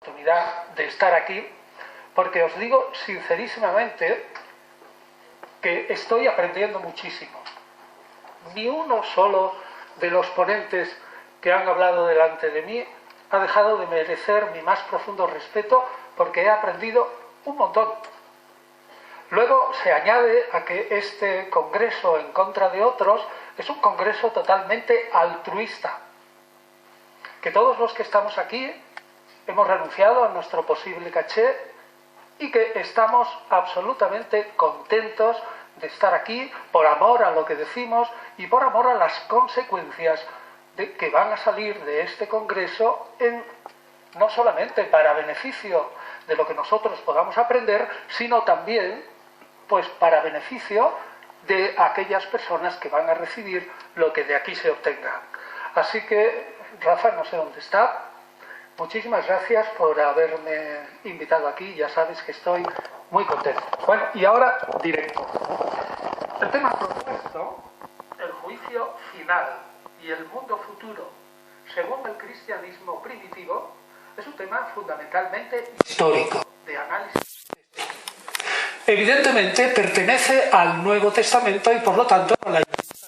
oportunidad de estar aquí, porque os digo sincerísimamente que estoy aprendiendo muchísimo. Ni uno solo de los ponentes que han hablado delante de mí ha dejado de merecer mi más profundo respeto, porque he aprendido un montón. Luego se añade a que este congreso en contra de otros es un congreso totalmente altruista, que todos los que estamos aquí hemos renunciado a nuestro posible caché y que estamos absolutamente contentos de estar aquí por amor a lo que decimos y por amor a las consecuencias que van a salir de este congreso, no solamente para beneficio de lo que nosotros podamos aprender, sino también pues para beneficio de aquellas personas que van a recibir lo que de aquí se obtenga. Así que, Rafa, no sé dónde está. Muchísimas gracias por haberme invitado aquí. Ya sabes que estoy muy contento. Bueno, y ahora directo. El tema propuesto, el juicio final y el mundo futuro, según el cristianismo primitivo, es un tema fundamentalmente histórico, de análisis. Evidentemente pertenece al Nuevo Testamento y por lo tanto a la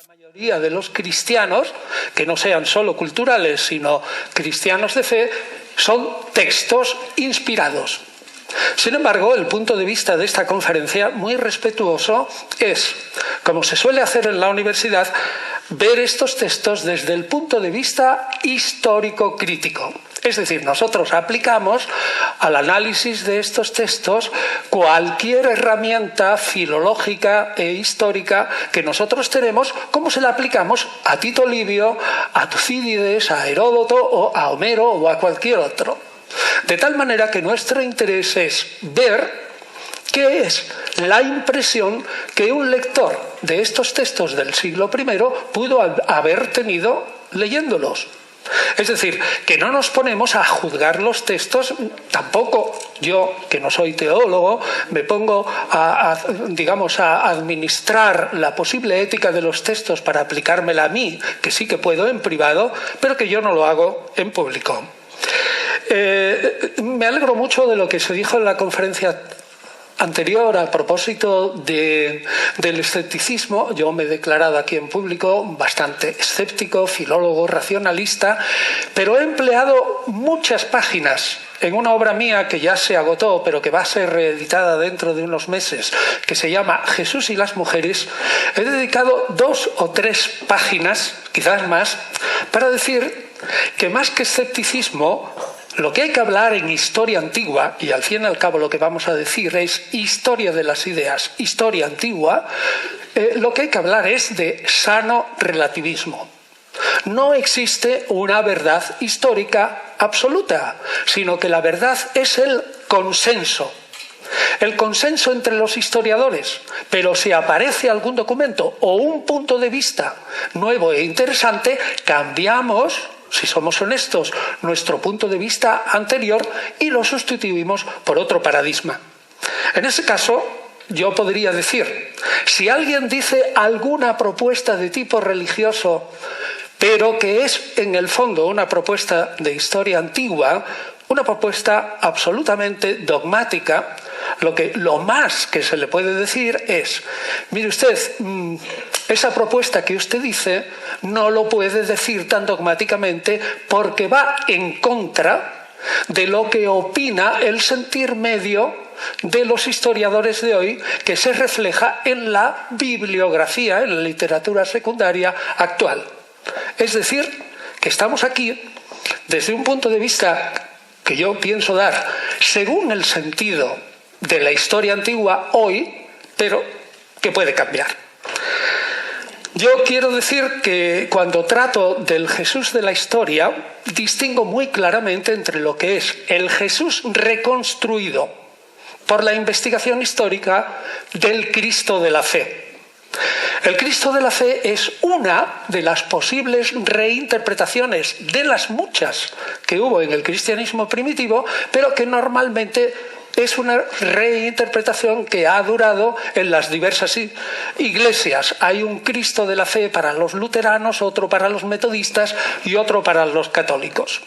mayoría de los cristianos, que no sean solo culturales sino cristianos de fe, son textos inspirados. Sin embargo, el punto de vista de esta conferencia, muy respetuoso, es, como se suele hacer en la universidad, ver estos textos desde el punto de vista histórico-crítico. Es decir, nosotros aplicamos al análisis de estos textos cualquier herramienta filológica e histórica que nosotros tenemos, como se la aplicamos a Tito Livio, a Tucídides, a Heródoto o a Homero o a cualquier otro. De tal manera que nuestro interés es ver qué es la impresión que un lector de estos textos del siglo I pudo haber tenido leyéndolos. Es decir, que no nos ponemos a juzgar los textos, tampoco yo, que no soy teólogo, me pongo a administrar la posible ética de los textos para aplicármela a mí, que sí que puedo en privado, pero que yo no lo hago en público. Me alegro mucho de lo que se dijo en la conferencia anterior a propósito del escepticismo. Yo me he declarado aquí en público bastante escéptico, filólogo, racionalista, pero he empleado muchas páginas en una obra mía que ya se agotó, pero que va a ser reeditada dentro de unos meses, que se llama Jesús y las mujeres. He dedicado 2 o 3 páginas, quizás más, para decir que más que escepticismo, lo que hay que hablar en historia antigua, y al fin y al cabo lo que vamos a decir es historia de las ideas, historia antigua, lo que hay que hablar es de sano relativismo. No existe una verdad histórica absoluta, sino que la verdad es el consenso. El consenso entre los historiadores, pero si aparece algún documento o un punto de vista nuevo e interesante, cambiamos, si somos honestos, nuestro punto de vista anterior y lo sustituimos por otro paradigma. En ese caso, yo podría decir, si alguien dice alguna propuesta de tipo religioso, pero que es en el fondo una propuesta de historia antigua, una propuesta absolutamente dogmática, lo más que se le puede decir es, mire usted, esa propuesta que usted dice no lo puede decir tan dogmáticamente porque va en contra de lo que opina el sentir medio de los historiadores de hoy, que se refleja en la bibliografía, en la literatura secundaria actual. Es decir, que estamos aquí desde un punto de vista que yo pienso dar según el sentido de la historia antigua hoy, pero que puede cambiar. Yo quiero decir que cuando trato del Jesús de la historia, distingo muy claramente entre lo que es el Jesús reconstruido por la investigación histórica del Cristo de la fe. El Cristo de la fe es una de las posibles reinterpretaciones de las muchas que hubo en el cristianismo primitivo, pero que normalmente es una reinterpretación que ha durado en las diversas iglesias. Hay un Cristo de la fe para los luteranos, otro para los metodistas y otro para los católicos.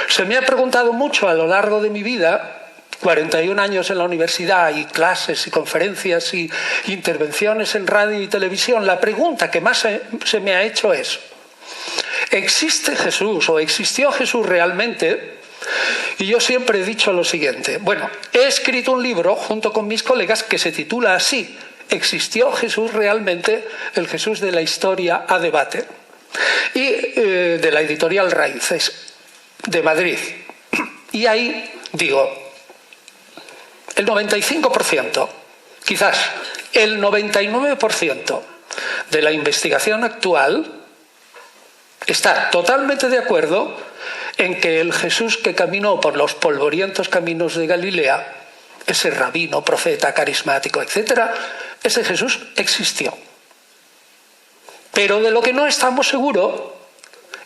Se me ha preguntado mucho a lo largo de mi vida, 41 años en la universidad y clases y conferencias y intervenciones en radio y televisión, la pregunta que más se me ha hecho es: ¿existe Jesús o existió Jesús realmente? Y yo siempre he dicho lo siguiente: bueno, he escrito un libro junto con mis colegas que se titula así: ¿existió Jesús realmente? El Jesús de la historia a debate. Y de la editorial Raíces, de Madrid. Y ahí digo, el 95%, quizás el 99% de la investigación actual está totalmente de acuerdo en que el Jesús que caminó por los polvorientos caminos de Galilea, ese rabino, profeta, carismático, etc., ese Jesús existió. Pero de lo que no estamos seguros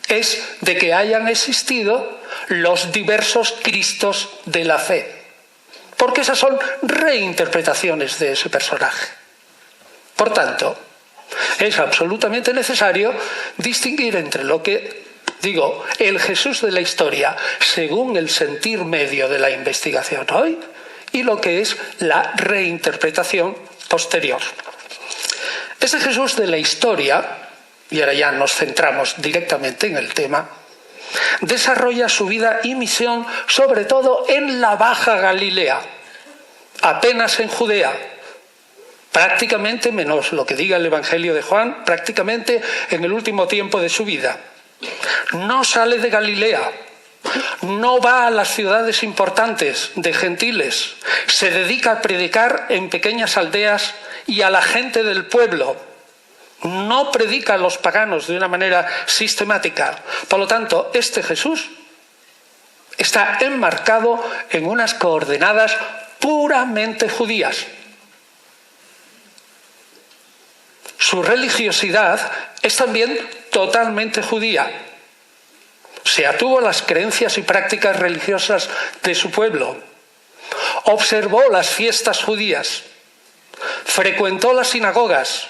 es de que hayan existido los diversos Cristos de la fe, porque esas son reinterpretaciones de ese personaje. Por tanto, es absolutamente necesario distinguir entre lo que digo, el Jesús de la historia, según el sentir medio de la investigación hoy, y lo que es la reinterpretación posterior. Ese Jesús de la historia, y ahora ya nos centramos directamente en el tema, desarrolla su vida y misión sobre todo en la Baja Galilea, apenas en Judea, prácticamente, menos lo que diga el Evangelio de Juan, prácticamente en el último tiempo de su vida. No sale de Galilea, no va a las ciudades importantes de gentiles, se dedica a predicar en pequeñas aldeas y a la gente del pueblo. No predica a los paganos de una manera sistemática. Por lo tanto, este Jesús está enmarcado en unas coordenadas puramente judías. Su religiosidad es también totalmente judía. Se atuvo a las creencias y prácticas religiosas de su pueblo. Observó las fiestas judías. Frecuentó las sinagogas.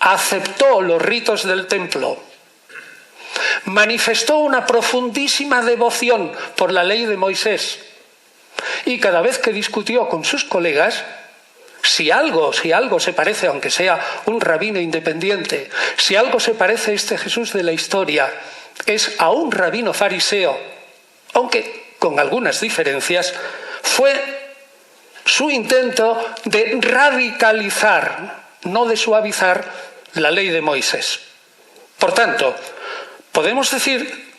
Aceptó los ritos del templo. Manifestó una profundísima devoción por la ley de Moisés. Y cada vez que discutió con sus colegas, si algo se parece, aunque sea un rabino independiente, si algo se parece a este Jesús de la historia, es a un rabino fariseo, aunque con algunas diferencias, fue su intento de radicalizar, no de suavizar, la ley de Moisés. Por tanto, podemos decir,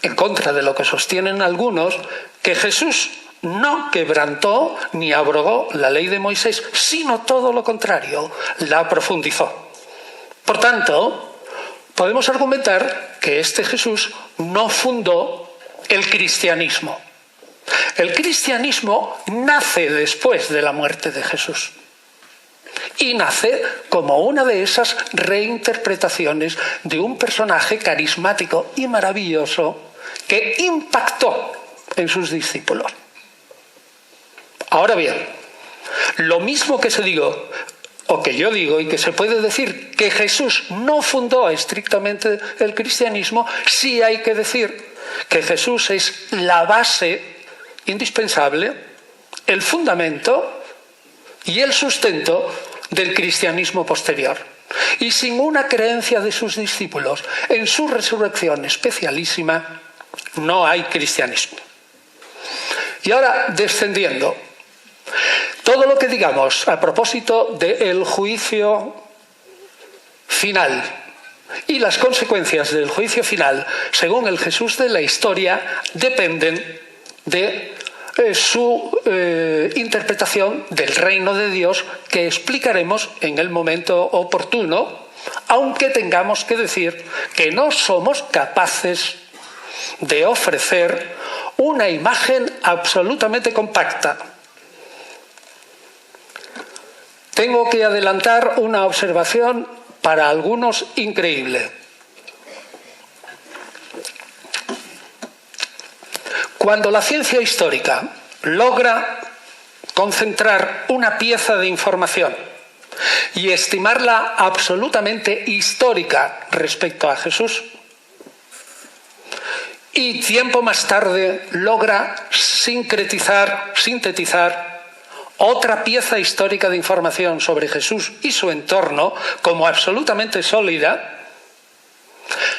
en contra de lo que sostienen algunos, que Jesús no quebrantó ni abrogó la ley de Moisés, sino todo lo contrario, la profundizó. Por tanto, podemos argumentar que este Jesús no fundó el cristianismo. El cristianismo nace después de la muerte de Jesús. Y nace como una de esas reinterpretaciones de un personaje carismático y maravilloso que impactó en sus discípulos. Ahora bien, lo mismo que que yo digo y que se puede decir que Jesús no fundó estrictamente el cristianismo, sí hay que decir que Jesús es la base indispensable, el fundamento y el sustento del cristianismo posterior. Y sin una creencia de sus discípulos en su resurrección especialísima, no hay cristianismo. Y ahora, descendiendo, todo lo que digamos a propósito del juicio final y las consecuencias del juicio final, según el Jesús de la historia, dependen de su interpretación del reino de Dios, que explicaremos en el momento oportuno, aunque tengamos que decir que no somos capaces de ofrecer una imagen absolutamente compacta. Tengo que adelantar una observación para algunos increíble. Cuando la ciencia histórica logra concentrar una pieza de información y estimarla absolutamente histórica respecto a Jesús, y tiempo más tarde logra sintetizar otra pieza histórica de información sobre Jesús y su entorno como absolutamente sólida,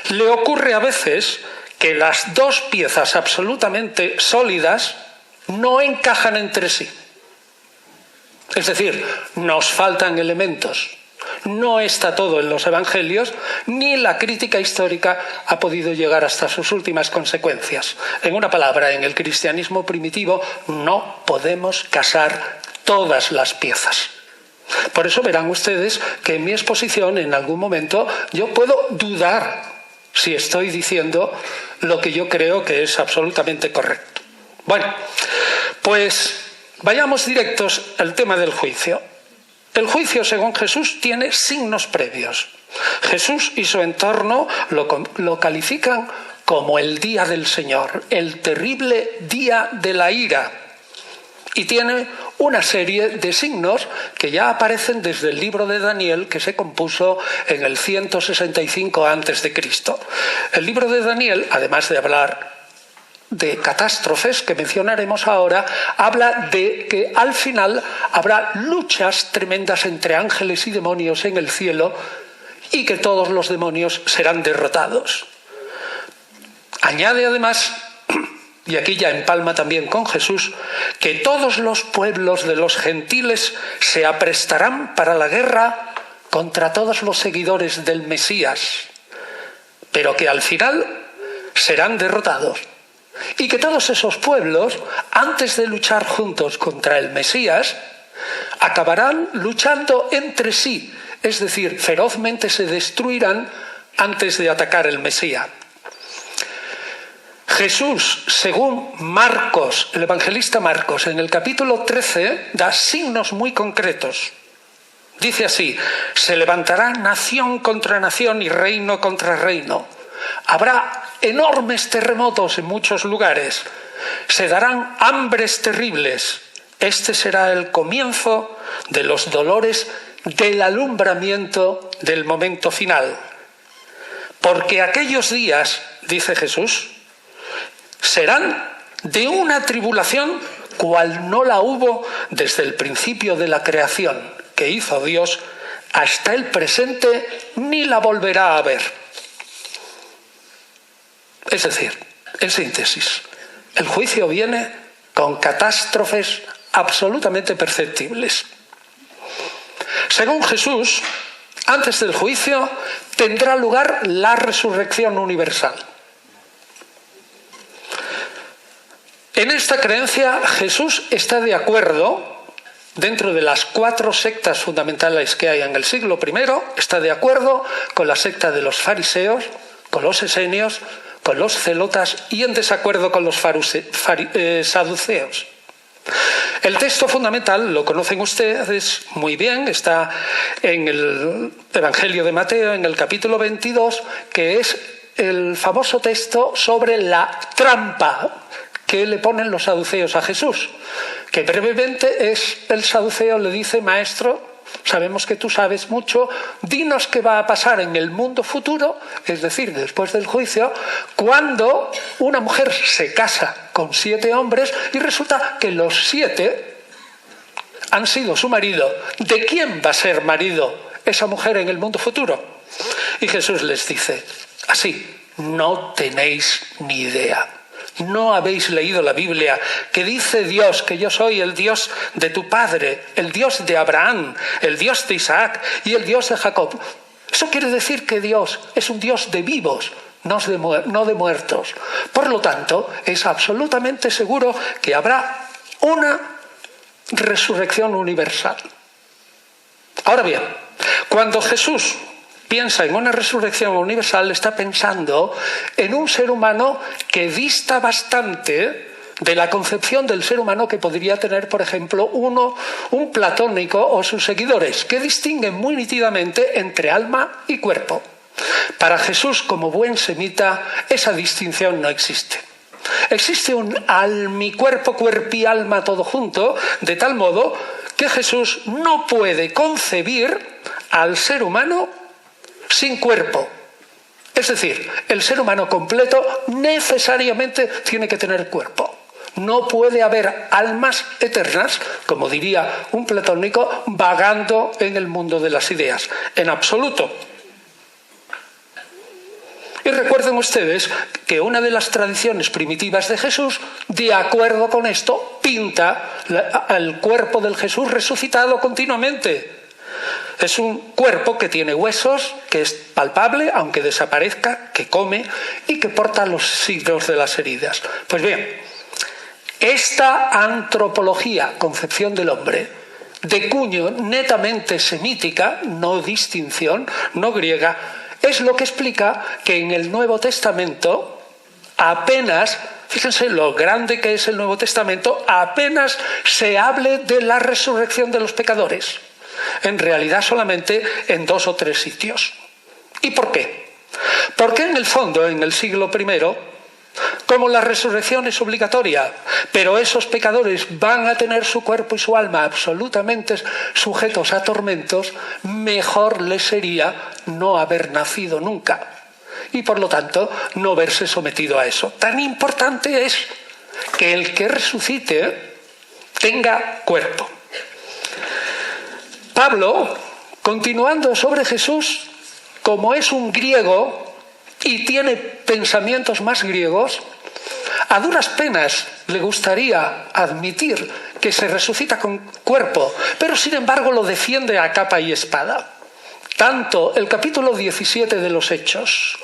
le ocurre a veces que las dos piezas absolutamente sólidas no encajan entre sí. Es decir, nos faltan elementos. No está todo en los evangelios, ni la crítica histórica ha podido llegar hasta sus últimas consecuencias. En una palabra, en el cristianismo primitivo no podemos casar todas las piezas. Por eso verán ustedes que en mi exposición en algún momento yo puedo dudar si estoy diciendo lo que yo creo que es absolutamente correcto. Bueno, pues vayamos directos al tema del juicio. El juicio, según Jesús, tiene signos previos. Jesús y su entorno lo califican como el día del Señor, el terrible día de la ira. Y tiene una serie de signos que ya aparecen desde el libro de Daniel, que se compuso en el 165 a.C. El libro de Daniel, además de hablar de catástrofes que mencionaremos ahora, habla de que al final habrá luchas tremendas entre ángeles y demonios en el cielo y que todos los demonios serán derrotados. Añade además, y aquí ya empalma también con Jesús, que todos los pueblos de los gentiles se aprestarán para la guerra contra todos los seguidores del Mesías, pero que al final serán derrotados. Y que todos esos pueblos, antes de luchar juntos contra el Mesías, acabarán luchando entre sí, es decir, ferozmente se destruirán antes de atacar el Mesías. Jesús, según Marcos, el evangelista Marcos, en el capítulo 13, da signos muy concretos. Dice así: se levantará nación contra nación y reino contra reino. Habrá enormes terremotos en muchos lugares. Se darán hambres terribles. Este será el comienzo de los dolores del alumbramiento del momento final. Porque aquellos días, dice Jesús, serán de una tribulación cual no la hubo desde el principio de la creación que hizo Dios hasta el presente, ni la volverá a ver. Es decir, en síntesis, el juicio viene con catástrofes absolutamente perceptibles. Según Jesús, antes del juicio tendrá lugar la resurrección universal. En esta creencia Jesús está de acuerdo, dentro de las 4 sectas fundamentales que hay en el siglo I, está de acuerdo con la secta de los fariseos, con los esenios, con los celotas y en desacuerdo con los saduceos. El texto fundamental lo conocen ustedes muy bien, está en el Evangelio de Mateo, en el capítulo 22, que es el famoso texto sobre la trampa que le ponen los saduceos a Jesús, que brevemente es: el saduceo le dice: maestro, sabemos que tú sabes mucho, dinos qué va a pasar en el mundo futuro, es decir, después del juicio, cuando una mujer se casa con 7 hombres y resulta que los 7 han sido su marido. ¿De quién va a ser marido esa mujer en el mundo futuro? Y Jesús les dice así: no tenéis ni idea. ¿No habéis leído la Biblia que dice Dios que yo soy el Dios de tu padre, el Dios de Abraham, el Dios de Isaac y el Dios de Jacob? Eso quiere decir que Dios es un Dios de vivos, no de muertos. Por lo tanto, es absolutamente seguro que habrá una resurrección universal. Ahora bien, cuando Jesús piensa en una resurrección universal, está pensando en un ser humano que dista bastante de la concepción del ser humano que podría tener, por ejemplo, un platónico o sus seguidores, que distinguen muy nítidamente entre alma y cuerpo. Para Jesús, como buen semita, esa distinción no existe. Existe un almi-cuerpo, cuerpo y alma todo junto, de tal modo que Jesús no puede concebir al ser humano sin cuerpo. Es decir, el ser humano completo necesariamente tiene que tener cuerpo. No puede haber almas eternas, como diría un platónico, vagando en el mundo de las ideas. En absoluto. Y recuerden ustedes que una de las tradiciones primitivas de Jesús, de acuerdo con esto, pinta al cuerpo del Jesús resucitado continuamente. Es un cuerpo que tiene huesos, que es palpable, aunque desaparezca, que come y que porta los signos de las heridas. Pues bien, esta antropología, concepción del hombre, de cuño netamente semítica, no distinción, no griega, es lo que explica que en el Nuevo Testamento apenas, fíjense lo grande que es el Nuevo Testamento, apenas se hable de la resurrección de los pecadores. En realidad solamente en 2 o 3 sitios. ¿Y por qué? Porque en el fondo, en el siglo I, como la resurrección es obligatoria, pero esos pecadores van a tener su cuerpo y su alma absolutamente sujetos a tormentos, mejor les sería no haber nacido nunca y por lo tanto no verse sometido a eso. Tan importante es que el que resucite tenga cuerpo. Pablo, continuando sobre Jesús, como es un griego y tiene pensamientos más griegos, a duras penas le gustaría admitir que se resucita con cuerpo, pero sin embargo lo defiende a capa y espada. Tanto el capítulo 17 de los Hechos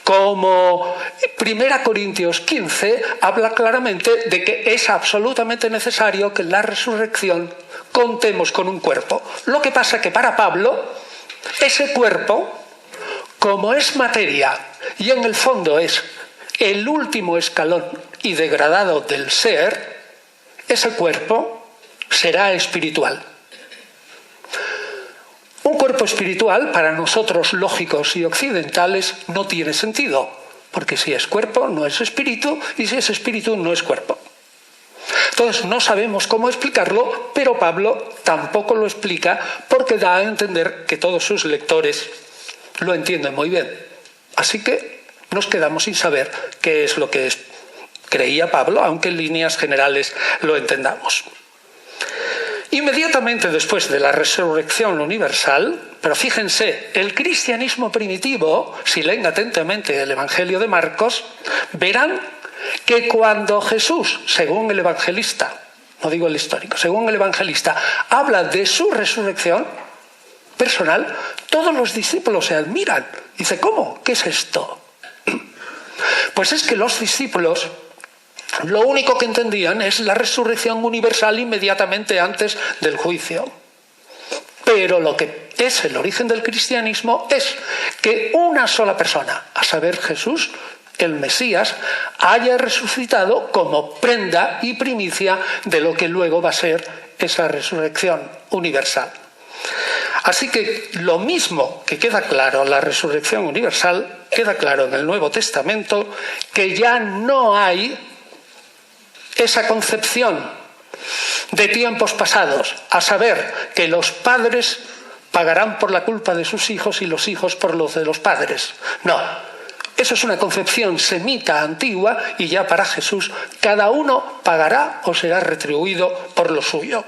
como 1 Corintios 15 habla claramente de que es absolutamente necesario que en la resurrección contemos con un cuerpo. Lo que pasa que para Pablo ese cuerpo, como es materia y en el fondo es el último escalón y degradado del ser, ese cuerpo será espiritual. Un cuerpo espiritual, para nosotros lógicos y occidentales, no tiene sentido, porque si es cuerpo no es espíritu y si es espíritu no es cuerpo. Entonces no sabemos cómo explicarlo, pero Pablo tampoco lo explica porque da a entender que todos sus lectores lo entienden muy bien. Así que nos quedamos sin saber qué es lo que creía Pablo, aunque en líneas generales lo entendamos. Inmediatamente después de la resurrección universal, pero fíjense, el cristianismo primitivo, si leen atentamente el Evangelio de Marcos, verán que cuando Jesús, según el evangelista, no digo el histórico, según el evangelista, habla de su resurrección personal, todos los discípulos se admiran. Dice, ¿cómo? ¿Qué es esto? Pues es que los discípulos lo único que entendían es la resurrección universal inmediatamente antes del juicio. Pero lo que es el origen del cristianismo es que una sola persona, a saber Jesús, el Mesías, haya resucitado como prenda y primicia de lo que luego va a ser esa resurrección universal. Así que lo mismo que queda claro en la resurrección universal, queda claro en el Nuevo Testamento que ya no hay esa concepción de tiempos pasados, a saber que los padres pagarán por la culpa de sus hijos y los hijos por los de los padres. No, eso es una concepción semita antigua y ya para Jesús cada uno pagará o será retribuido por lo suyo.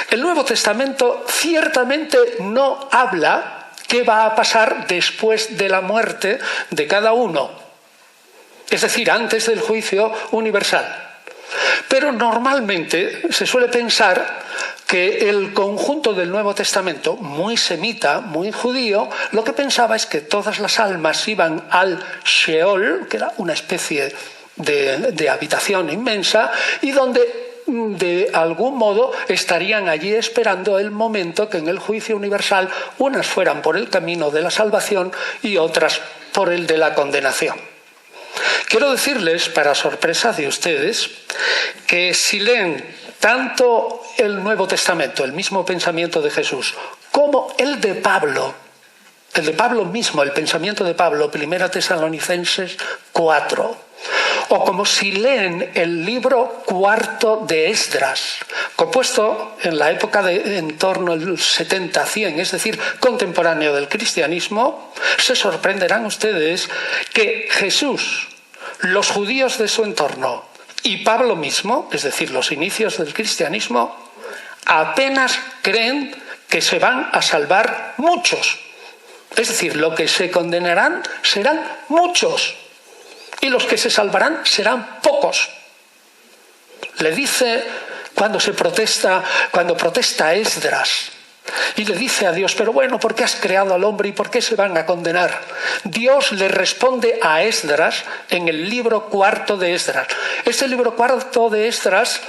El Nuevo Testamento ciertamente no habla qué va a pasar después de la muerte de cada uno, es decir, antes del juicio universal. Pero normalmente se suele pensar que el conjunto del Nuevo Testamento, muy semita, muy judío, lo que pensaba es que todas las almas iban al Sheol, que era una especie de habitación inmensa, y donde de algún modo estarían allí esperando el momento que en el juicio universal unas fueran por el camino de la salvación y otras por el de la condenación. Quiero decirles, para sorpresa de ustedes, que si leen tanto el Nuevo Testamento, el mismo pensamiento de Jesús, como el de Pablo mismo, el pensamiento de Pablo, 1 Tesalonicenses 4, o como si leen el libro cuarto de Esdras, compuesto en la época de en torno al 70-100, es decir, contemporáneo del cristianismo, se sorprenderán ustedes que Jesús, los judíos de su entorno y Pablo mismo, es decir, los inicios del cristianismo, apenas creen que se van a salvar muchos. Es decir, lo que se condenarán serán muchos y los que se salvarán serán pocos. Le dice cuando protesta Esdras y le dice a Dios, pero bueno, ¿por qué has creado al hombre y por qué se van a condenar? Dios le responde a Esdras en el libro cuarto de Esdras. Este libro cuarto de Esdras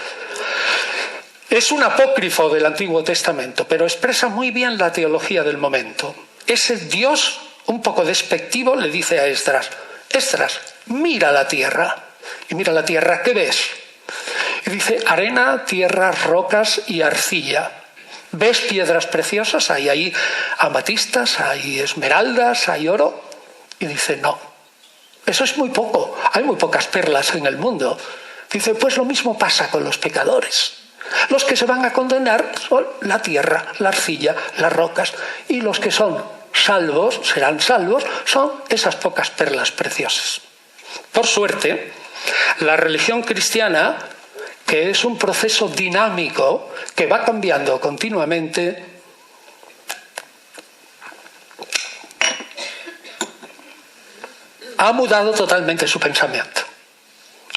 es un apócrifo del Antiguo Testamento, pero expresa muy bien la teología del momento. Ese Dios, un poco despectivo, le dice a Esdras, Esdras, mira la tierra. Y mira la tierra, ¿qué ves? Y dice, arena, tierra, rocas y arcilla. ¿Ves piedras preciosas? Hay ahí amatistas, hay esmeraldas, hay oro. Y dice, no, eso es muy poco, hay muy pocas perlas en el mundo. Dice, pues lo mismo pasa con los pecadores. Los que se van a condenar son la tierra, la arcilla, las rocas, y los que son salvos, serán salvos, son esas pocas perlas preciosas. Por suerte, la religión cristiana, que es un proceso dinámico que va cambiando continuamente, ha mudado totalmente su pensamiento.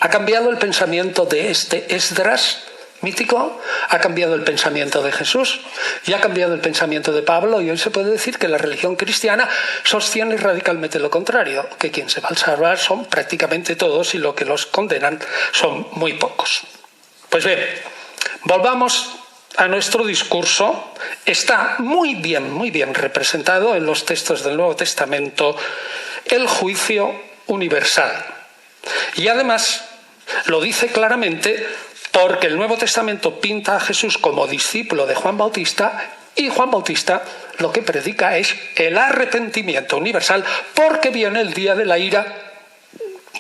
Ha cambiado el pensamiento de este Esdras mítico, ha cambiado el pensamiento de Jesús y ha cambiado el pensamiento de Pablo, y hoy se puede decir que la religión cristiana sostiene radicalmente lo contrario, que quien se va a salvar son prácticamente todos y lo que los condenan son muy pocos. Pues bien, volvamos a nuestro discurso. Está muy bien representado en los textos del Nuevo Testamento el juicio universal. Y además lo dice claramente porque el Nuevo Testamento pinta a Jesús como discípulo de Juan Bautista, y Juan Bautista lo que predica es el arrepentimiento universal, porque viene el día de la ira,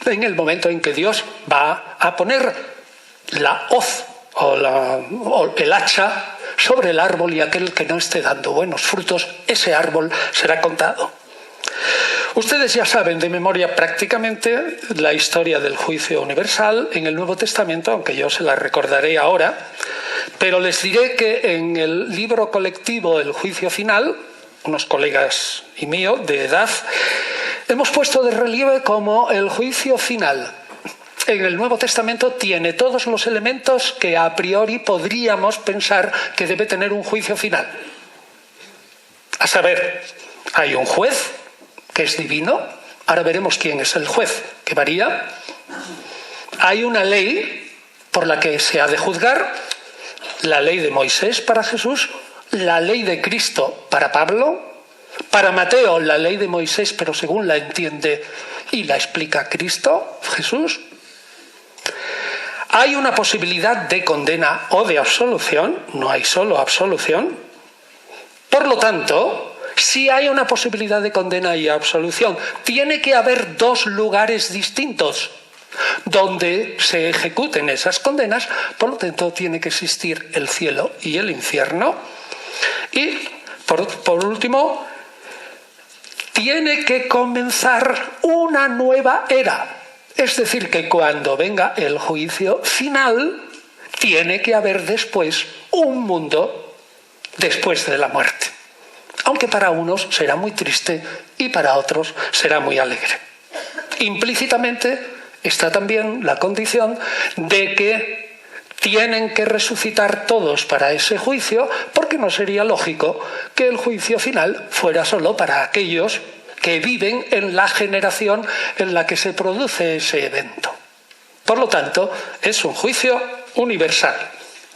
en el momento en que Dios va a poner la hoz o el hacha sobre el árbol, y aquel que no esté dando buenos frutos, ese árbol será cortado. Ustedes ya saben de memoria prácticamente la historia del juicio universal en el Nuevo Testamento, aunque yo se la recordaré ahora, pero les diré que en el libro colectivo El Juicio Final, unos colegas y mío de edad, hemos puesto de relieve cómo el juicio final en el Nuevo Testamento tiene todos los elementos que a priori podríamos pensar que debe tener un juicio final. A saber, hay un juez que es divino, ahora veremos quién es el juez, que varía. Hay una ley por la que se ha de juzgar, la ley de Moisés para Jesús, la ley de Cristo para Pablo, para Mateo la ley de Moisés, pero según la entiende y la explica Cristo, Jesús. Hay una posibilidad de condena o de absolución, no hay solo absolución. Por lo tanto, si hay una posibilidad de condena y absolución, tiene que haber dos lugares distintos donde se ejecuten esas condenas. Por lo tanto, tiene que existir el cielo y el infierno. Y, por último, tiene que comenzar una nueva era. Es decir, que cuando venga el juicio final, tiene que haber después un mundo después de la muerte. Aunque para unos será muy triste y para otros será muy alegre. Implícitamente está también la condición de que tienen que resucitar todos para ese juicio, porque no sería lógico que el juicio final fuera solo para aquellos que viven en la generación en la que se produce ese evento. Por lo tanto, es un juicio universal,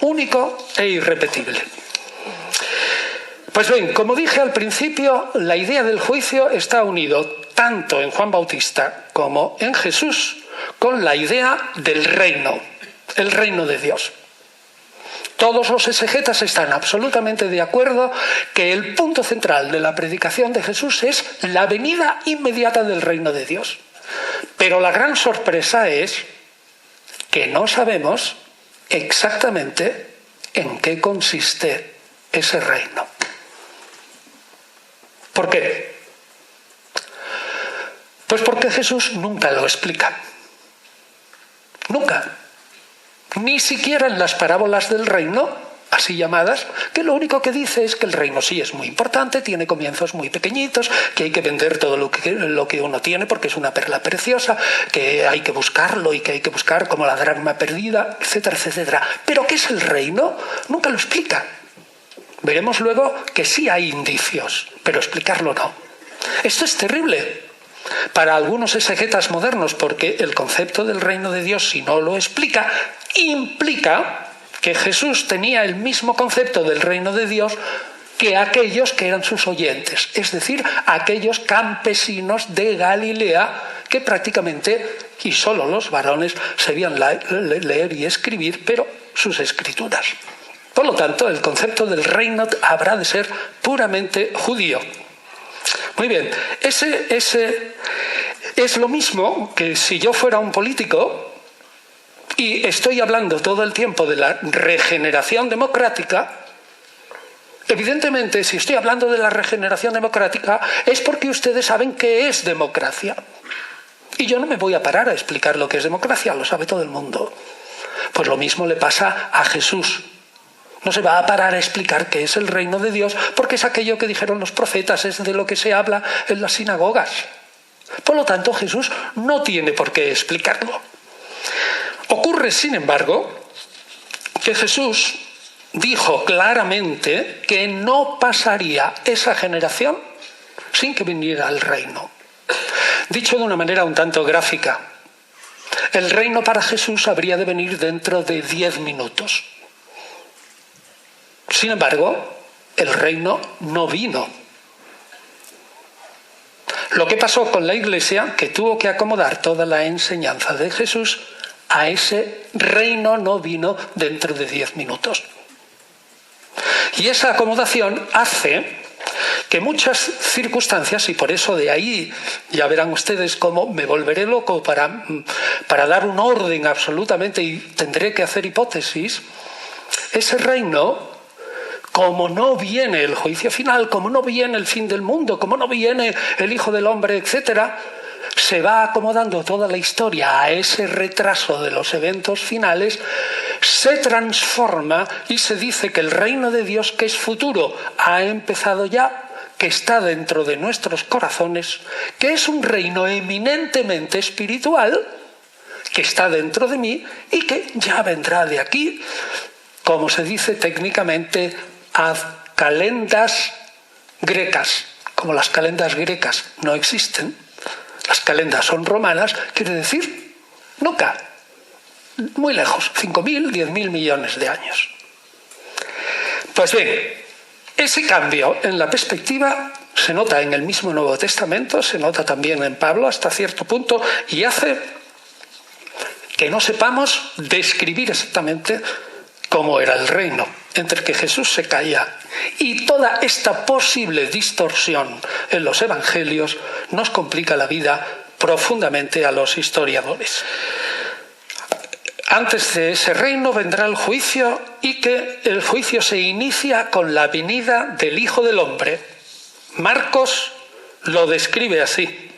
único e irrepetible. Pues bien, como dije al principio, la idea del juicio está unido tanto en Juan Bautista como en Jesús con la idea del reino, el reino de Dios. Todos los exegetas están absolutamente de acuerdo que el punto central de la predicación de Jesús es la venida inmediata del reino de Dios. Pero la gran sorpresa es que no sabemos exactamente en qué consiste ese reino. ¿Por qué? Pues porque Jesús nunca lo explica. Nunca. Ni siquiera en las parábolas del reino, así llamadas, que lo único que dice es que el reino sí es muy importante, tiene comienzos muy pequeñitos, que hay que vender todo lo que uno tiene porque es una perla preciosa, que hay que buscarlo y que hay que buscar como la dracma perdida, etcétera, etcétera. Pero ¿qué es el reino? Nunca lo explica. Veremos luego que sí hay indicios, pero explicarlo no. Esto es terrible para algunos exegetas modernos, porque el concepto del reino de Dios, si no lo explica, implica que Jesús tenía el mismo concepto del reino de Dios que aquellos que eran sus oyentes, es decir, aquellos campesinos de Galilea que prácticamente, y solo los varones, sabían leer y escribir, pero sus escrituras. Por lo tanto, el concepto del reino habrá de ser puramente judío. Muy bien, ese es lo mismo que si yo fuera un político y estoy hablando todo el tiempo de la regeneración democrática. Evidentemente, si estoy hablando de la regeneración democrática es porque ustedes saben qué es democracia. Y yo no me voy a parar a explicar lo que es democracia, lo sabe todo el mundo. Pues lo mismo le pasa a Jesús. No se va a parar a explicar qué es el reino de Dios, porque es aquello que dijeron los profetas, es de lo que se habla en las sinagogas. Por lo tanto, Jesús no tiene por qué explicarlo. Ocurre, sin embargo, que Jesús dijo claramente que no pasaría esa generación sin que viniera el reino. Dicho de una manera un tanto gráfica, el reino para Jesús habría de venir dentro de 10 minutos. Sin embargo, el reino no vino. Lo que pasó con la Iglesia, que tuvo que acomodar toda la enseñanza de Jesús a ese reino, no vino dentro de 10 minutos. Y esa acomodación hace que muchas circunstancias, y por eso de ahí ya verán ustedes cómo me volveré loco para dar un orden absolutamente y tendré que hacer hipótesis, ese reino, como no viene el juicio final, como no viene el fin del mundo, como no viene el Hijo del Hombre, etcétera, se va acomodando toda la historia a ese retraso de los eventos finales, se transforma y se dice que el reino de Dios, que es futuro, ha empezado ya, que está dentro de nuestros corazones, que es un reino eminentemente espiritual, que está dentro de mí y que ya vendrá de aquí, como se dice técnicamente, ad calendas grecas. Como las calendas grecas no existen, las calendas son romanas, quiere decir nunca, muy lejos, 5.000, 10.000 millones de años. Pues bien, ese cambio en la perspectiva se nota en el mismo Nuevo Testamento, se nota también en Pablo hasta cierto punto, y hace que no sepamos describir exactamente cómo era el reino, entre que Jesús se calla y toda esta posible distorsión en los evangelios nos complica la vida profundamente a los historiadores. Antes de ese reino vendrá el juicio, y que el juicio se inicia con la venida del Hijo del Hombre. Marcos lo describe así: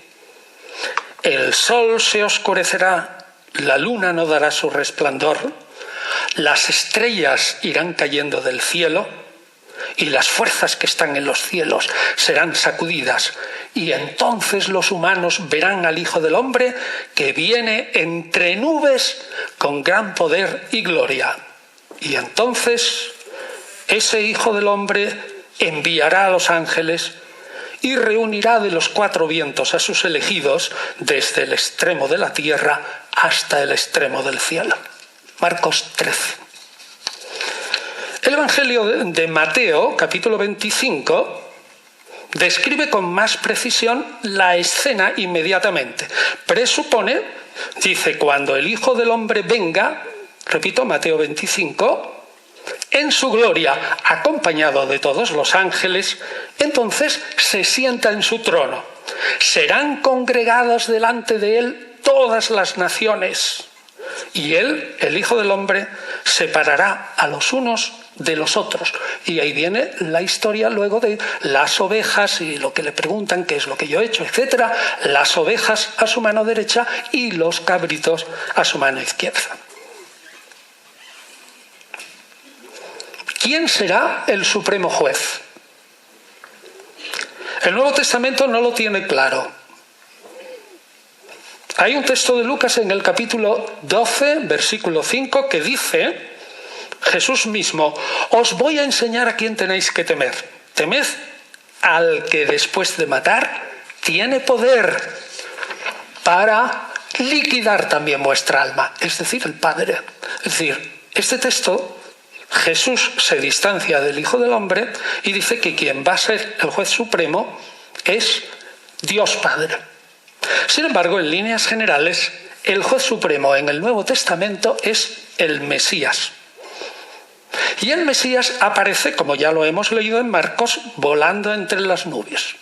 el sol se oscurecerá, la luna no dará su resplandor, las estrellas irán cayendo del cielo y las fuerzas que están en los cielos serán sacudidas, y entonces los humanos verán al Hijo del Hombre que viene entre nubes con gran poder y gloria. Y entonces ese Hijo del Hombre enviará a los ángeles y reunirá de los 4 vientos a sus elegidos desde el extremo de la tierra hasta el extremo del cielo. Marcos 13. El Evangelio de Mateo, capítulo 25, describe con más precisión la escena inmediatamente. Presupone, dice, cuando el Hijo del Hombre venga, repito, Mateo 25, en su gloria, acompañado de todos los ángeles, entonces se sienta en su trono. Serán congregados delante de él todas las naciones, Y él, el Hijo del Hombre, separará a los unos de los otros. Y ahí viene la historia luego de las ovejas y lo que le preguntan, qué es lo que yo he hecho, etc. Las ovejas a su mano derecha y los cabritos a su mano izquierda. ¿Quién será el supremo juez? El Nuevo Testamento no lo tiene claro. Hay un texto de Lucas en el capítulo 12, versículo 5, que dice, Jesús mismo, os voy a enseñar a quién tenéis que temer. Temed al que después de matar tiene poder para liquidar también vuestra alma, es decir, el Padre. Es decir, este texto, Jesús se distancia del Hijo del Hombre y dice que quien va a ser el juez supremo es Dios Padre. Sin embargo, en líneas generales, el juez supremo en el Nuevo Testamento es el Mesías. Y el Mesías aparece, como ya lo hemos leído en Marcos, volando entre las nubes.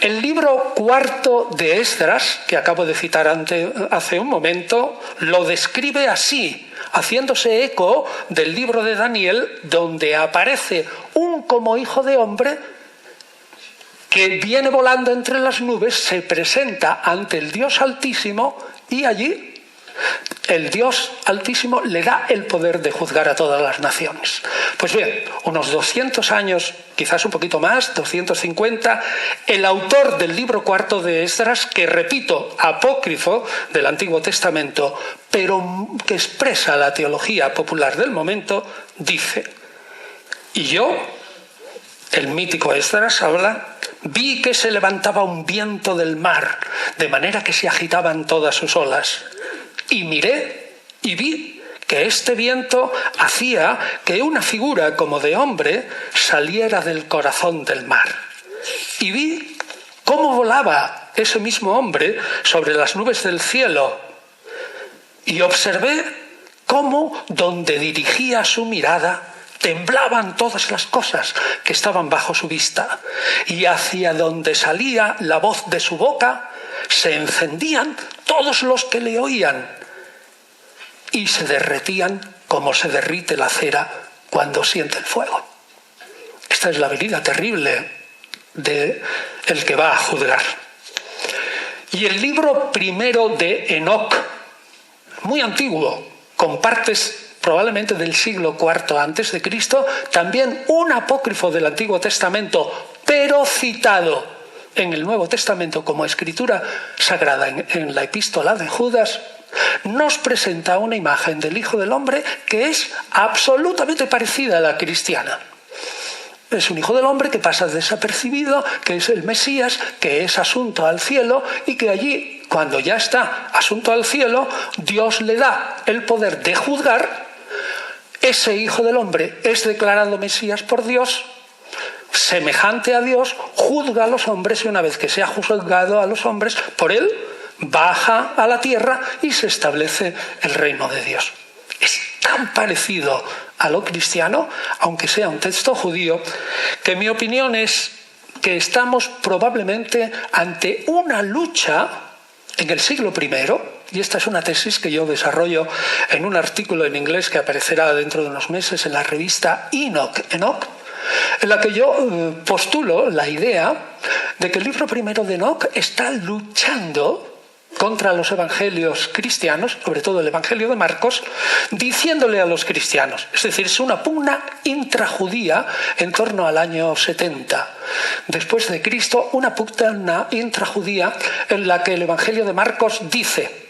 El libro cuarto de Esdras, que acabo de citar hace un momento, lo describe así, haciéndose eco del libro de Daniel, donde aparece un como hijo de hombre que viene volando entre las nubes, se presenta ante el Dios Altísimo y allí el Dios Altísimo le da el poder de juzgar a todas las naciones. Pues bien, unos 200 años, quizás un poquito más, 250, el autor del libro cuarto de Esdras, que repito, apócrifo del Antiguo Testamento, pero que expresa la teología popular del momento, dice, y yo, el mítico Esdras habla, vi que se levantaba un viento del mar, de manera que se agitaban todas sus olas. Y miré y vi que este viento hacía que una figura como de hombre saliera del corazón del mar. Y vi cómo volaba ese mismo hombre sobre las nubes del cielo. Y observé cómo donde dirigía su mirada temblaban todas las cosas que estaban bajo su vista, y hacia donde salía la voz de su boca se encendían todos los que le oían y se derretían como se derrite la cera cuando siente el fuego. Esta es la venida terrible del que va a juzgar. Y el libro primero de Enoc, muy antiguo, con partes probablemente del siglo IV antes de Cristo, también un apócrifo del Antiguo Testamento, pero citado en el Nuevo Testamento como escritura sagrada en la epístola de Judas, nos presenta una imagen del Hijo del Hombre que es absolutamente parecida a la cristiana. Es un Hijo del Hombre que pasa desapercibido, que es el Mesías, que es asunto al cielo y que allí, cuando ya está asunto al cielo, Dios le da el poder de juzgar. Ese Hijo del Hombre es declarado Mesías por Dios, semejante a Dios, juzga a los hombres y una vez que se ha juzgado a los hombres, por él baja a la tierra y se establece el reino de Dios. Es tan parecido a lo cristiano, aunque sea un texto judío, que mi opinión es que estamos probablemente ante una lucha en el siglo I, y esta es una tesis que yo desarrollo en un artículo en inglés que aparecerá dentro de unos meses en la revista Enoch, en la que yo postulo la idea de que el libro primero de Enoch está luchando contra los evangelios cristianos, sobre todo el evangelio de Marcos, diciéndole a los cristianos, es decir, es una pugna intrajudía en torno al año 70 después de Cristo, una pugna intrajudía en la que el evangelio de Marcos dice: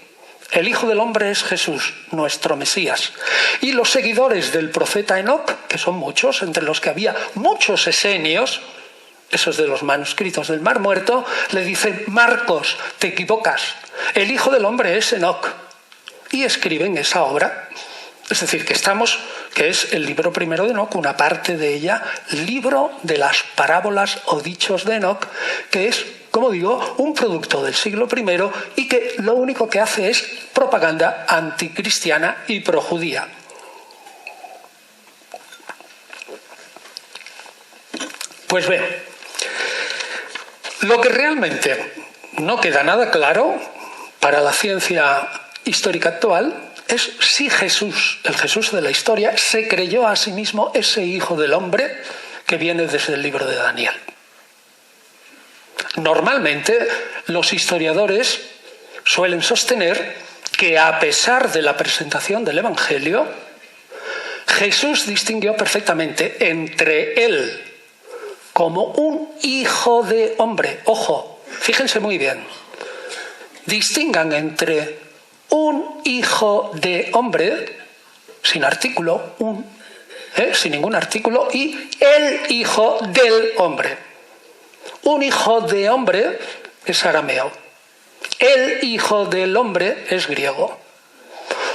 el Hijo del Hombre es Jesús, nuestro Mesías. Y los seguidores del profeta Enoc, que son muchos, entre los que había muchos esenios, esos de los manuscritos del Mar Muerto, le dicen: Marcos, te equivocas, el Hijo del Hombre es Enoc. Y escriben esa obra. Es decir, que es el libro primero de Enoc, una parte de ella, libro de las parábolas o dichos de Enoc, que es, como digo, un producto del siglo I y que lo único que hace es propaganda anticristiana y projudía. Pues bien, lo que realmente no queda nada claro para la ciencia histórica actual es si Jesús, el Jesús de la historia, se creyó a sí mismo ese Hijo del Hombre que viene desde el libro de Daniel. Normalmente los historiadores suelen sostener que a pesar de la presentación del Evangelio, Jesús distinguió perfectamente entre él como un hijo de hombre. Ojo, fíjense muy bien. Distingan entre un hijo de hombre, sin artículo, sin ningún artículo, y el hijo del hombre. Un hijo de hombre es arameo. El hijo del hombre es griego.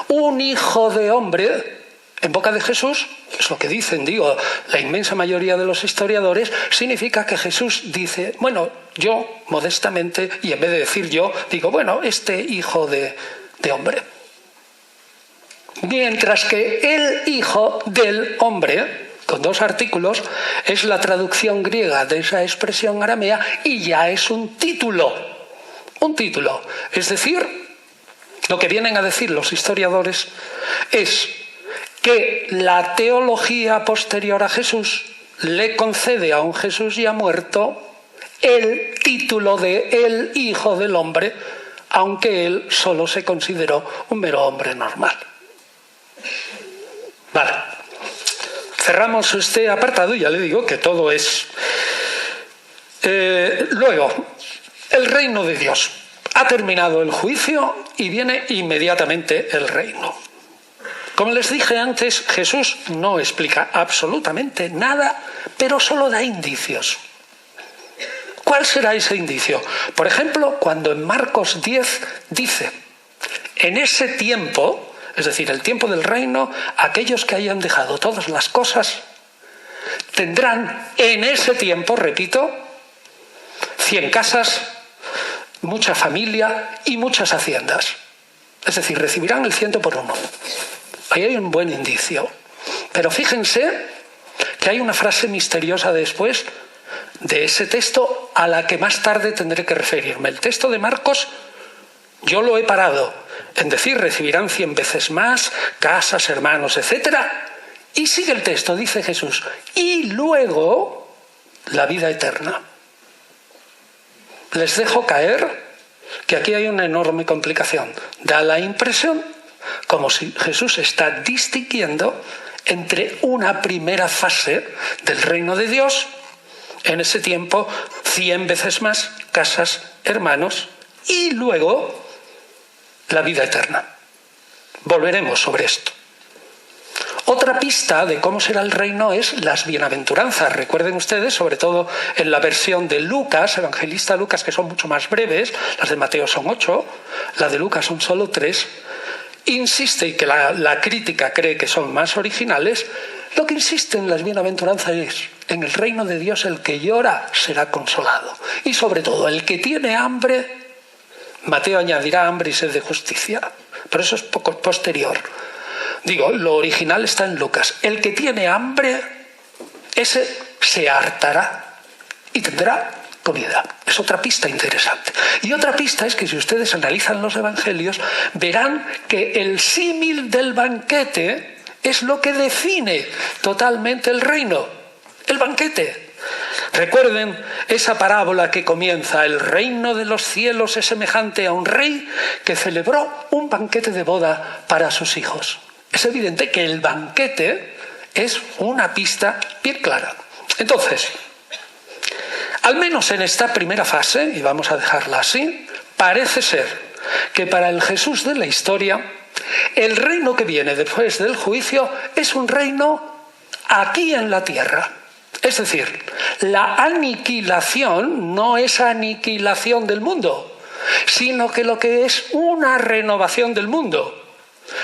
Un hijo de hombre, en boca de Jesús, es lo que dicen, la inmensa mayoría de los historiadores, significa que Jesús dice, bueno, yo modestamente, y en vez de decir yo, digo, bueno, este hijo de hombre. Mientras que el hijo del hombre, con dos artículos, es la traducción griega de esa expresión aramea y ya es un título. Un título. Es decir, lo que vienen a decir los historiadores es que la teología posterior a Jesús le concede a un Jesús ya muerto el título de el Hijo del Hombre, aunque él solo se consideró un mero hombre normal. Vale. Cerramos este apartado y ya le digo que todo es... Luego, el reino de Dios. Ha terminado el juicio y viene inmediatamente el reino. Como les dije antes, Jesús no explica absolutamente nada, pero solo da indicios. ¿Cuál será ese indicio? Por ejemplo, cuando en Marcos 10 dice, en ese tiempo, es decir, el tiempo del reino, aquellos que hayan dejado todas las cosas tendrán en ese tiempo, repito, 100 casas, mucha familia y muchas haciendas. Es decir, recibirán el 100 por 1. Ahí hay un buen indicio. Pero fíjense que hay una frase misteriosa después de ese texto a la que más tarde tendré que referirme. El texto de Marcos yo lo he parado en decir recibirán 100 veces más, casas, hermanos, etc. Y sigue el texto, dice Jesús, y luego la vida eterna. Les dejo caer que aquí hay una enorme complicación. Da la impresión como si Jesús está distinguiendo entre una primera fase del reino de Dios, en ese tiempo 100 veces más, casas, hermanos, y luego la vida eterna. Volveremos sobre esto. Otra pista de cómo será el reino es las bienaventuranzas. Recuerden ustedes, sobre todo en la versión de Lucas, evangelista Lucas, que son mucho más breves, las de Mateo son 8, las de Lucas son solo 3, insiste, y que la crítica cree que son más originales, lo que insiste en las bienaventuranzas es, en el reino de Dios el que llora será consolado. Y sobre todo, el que tiene hambre, Mateo añadirá hambre y sed de justicia, pero eso es poco posterior. Lo original está en Lucas. El que tiene hambre, ese se hartará y tendrá comida. Es otra pista interesante. Y otra pista es que si ustedes analizan los evangelios, verán que el símil del banquete es lo que define totalmente el reino. El banquete. Recuerden esa parábola que comienza: el reino de los cielos es semejante a un rey que celebró un banquete de boda para sus hijos. Es evidente que el banquete es una pista bien clara. Entonces, al menos en esta primera fase, y vamos a dejarla así, parece ser que para el Jesús de la historia, el reino que viene después del juicio es un reino aquí en la tierra. Es decir, la aniquilación no es aniquilación del mundo, sino que lo que es una renovación del mundo.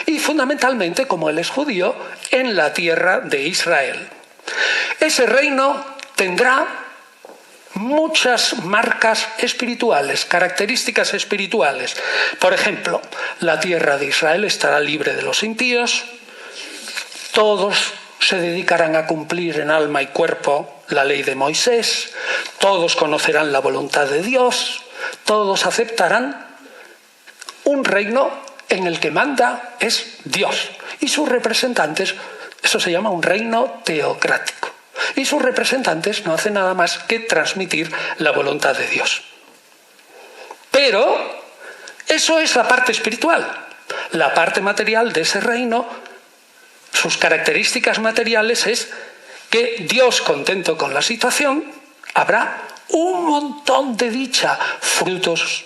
Y fundamentalmente, como él es judío, en la tierra de Israel. Ese reino tendrá muchas marcas espirituales, características espirituales. Por ejemplo, la tierra de Israel estará libre de los impíos, todos se dedicarán a cumplir en alma y cuerpo la ley de Moisés, todos conocerán la voluntad de Dios, todos aceptarán un reino en el que manda es Dios y sus representantes, eso se llama un reino teocrático, y sus representantes no hacen nada más que transmitir la voluntad de Dios. Pero eso es la parte espiritual. La parte material de ese reino, sus características materiales es que Dios, contento con la situación, habrá un montón de dicha, frutos,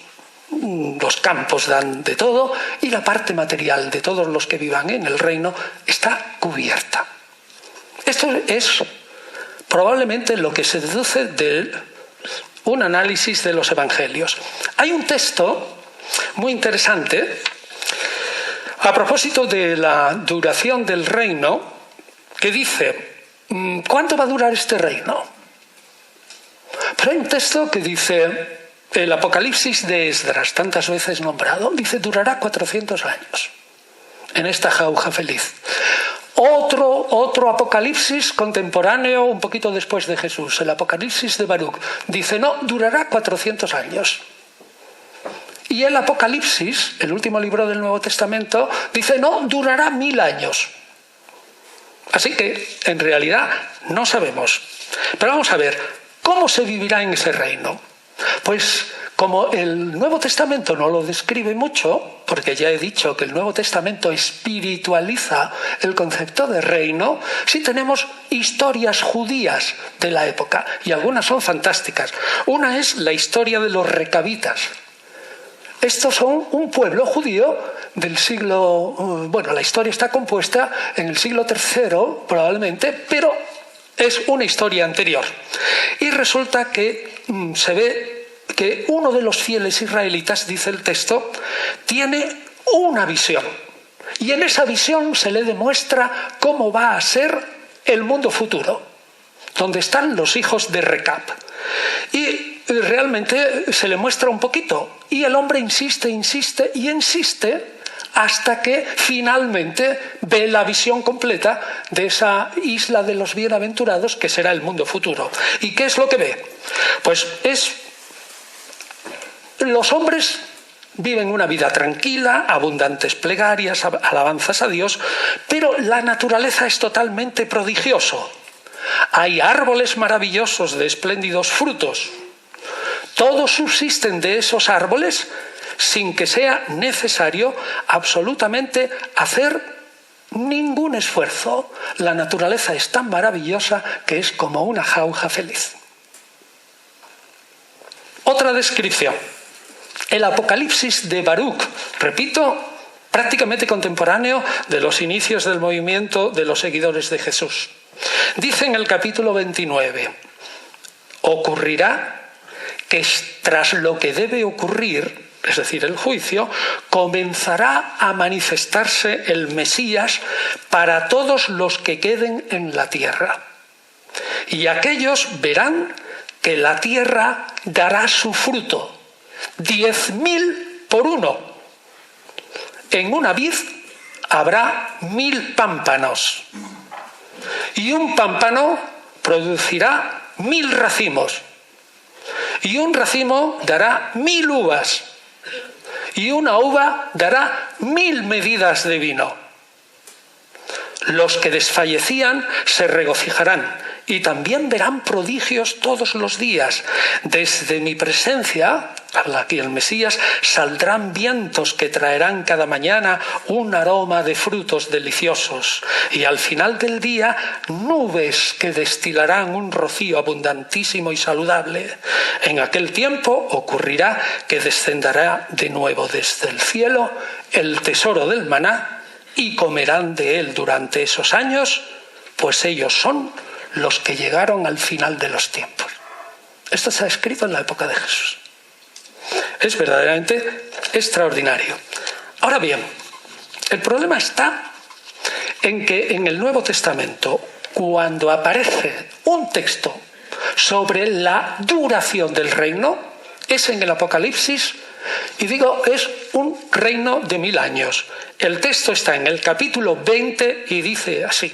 los campos dan de todo, y la parte material de todos los que vivan en el reino está cubierta. Esto es probablemente lo que se deduce de un análisis de los evangelios. Hay un texto muy interesante a propósito de la duración del reino que dice: ¿cuánto va a durar este reino? Pero hay un texto que dice, el Apocalipsis de Esdras, tantas veces nombrado, dice: durará 400 años en esta jauja feliz. Otro Apocalipsis contemporáneo, un poquito después de Jesús, el Apocalipsis de Baruch, dice: no, durará 400 años. Y el Apocalipsis, el último libro del Nuevo Testamento, dice: no, durará 1000 años. Así que, en realidad, no sabemos. Pero vamos a ver, ¿cómo se vivirá en ese reino? Pues como el Nuevo Testamento no lo describe mucho, porque ya he dicho que el Nuevo Testamento espiritualiza el concepto de reino, sí tenemos historias judías de la época, y algunas son fantásticas. Una es la historia de los recabitas. Estos son un pueblo judío del siglo... Bueno, la historia está compuesta en el siglo III, probablemente, pero es una historia anterior. Y resulta que se ve que uno de los fieles israelitas, dice el texto, tiene una visión. Y en esa visión se le demuestra cómo va a ser el mundo futuro, donde están los hijos de Recab. Y realmente se le muestra un poquito. Y el hombre insiste hasta que finalmente ve la visión completa de esa isla de los bienaventurados que será el mundo futuro. ¿Y qué es lo que ve? Pues los hombres viven una vida tranquila, abundantes plegarias, alabanzas a Dios, pero la naturaleza es totalmente prodigioso. Hay árboles maravillosos de espléndidos frutos. Todos subsisten de esos árboles sin que sea necesario absolutamente hacer ningún esfuerzo. La naturaleza es tan maravillosa que es como una jauja feliz. Otra descripción. El Apocalipsis de Baruch, repito, prácticamente contemporáneo de los inicios del movimiento de los seguidores de Jesús. Dice en el capítulo 29, ocurrirá que tras lo que debe ocurrir, es decir, el juicio, comenzará a manifestarse el Mesías para todos los que queden en la tierra. Y aquellos verán que la tierra dará su fruto, 10.000 por uno. En una vid habrá 1000 pámpanos. Y un pámpano producirá 1000 racimos. Y un racimo dará 1000 uvas. Y una uva dará 1000 medidas de vino. Los que desfallecían se regocijarán y también verán prodigios todos los días. Desde mi presencia, habla aquí el Mesías, saldrán vientos que traerán cada mañana un aroma de frutos deliciosos. Y al final del día, nubes que destilarán un rocío abundantísimo y saludable. En aquel tiempo ocurrirá que descenderá de nuevo desde el cielo el tesoro del maná y comerán de él durante esos años, pues ellos son los que llegaron al final de los tiempos. Esto se ha escrito en la época de Jesús. Es verdaderamente extraordinario. Ahora bien, el problema está en que en el Nuevo Testamento, cuando aparece un texto sobre la duración del reino, es en el Apocalipsis, y digo, es un reino de 1000 años. El texto está en el capítulo 20 y dice así: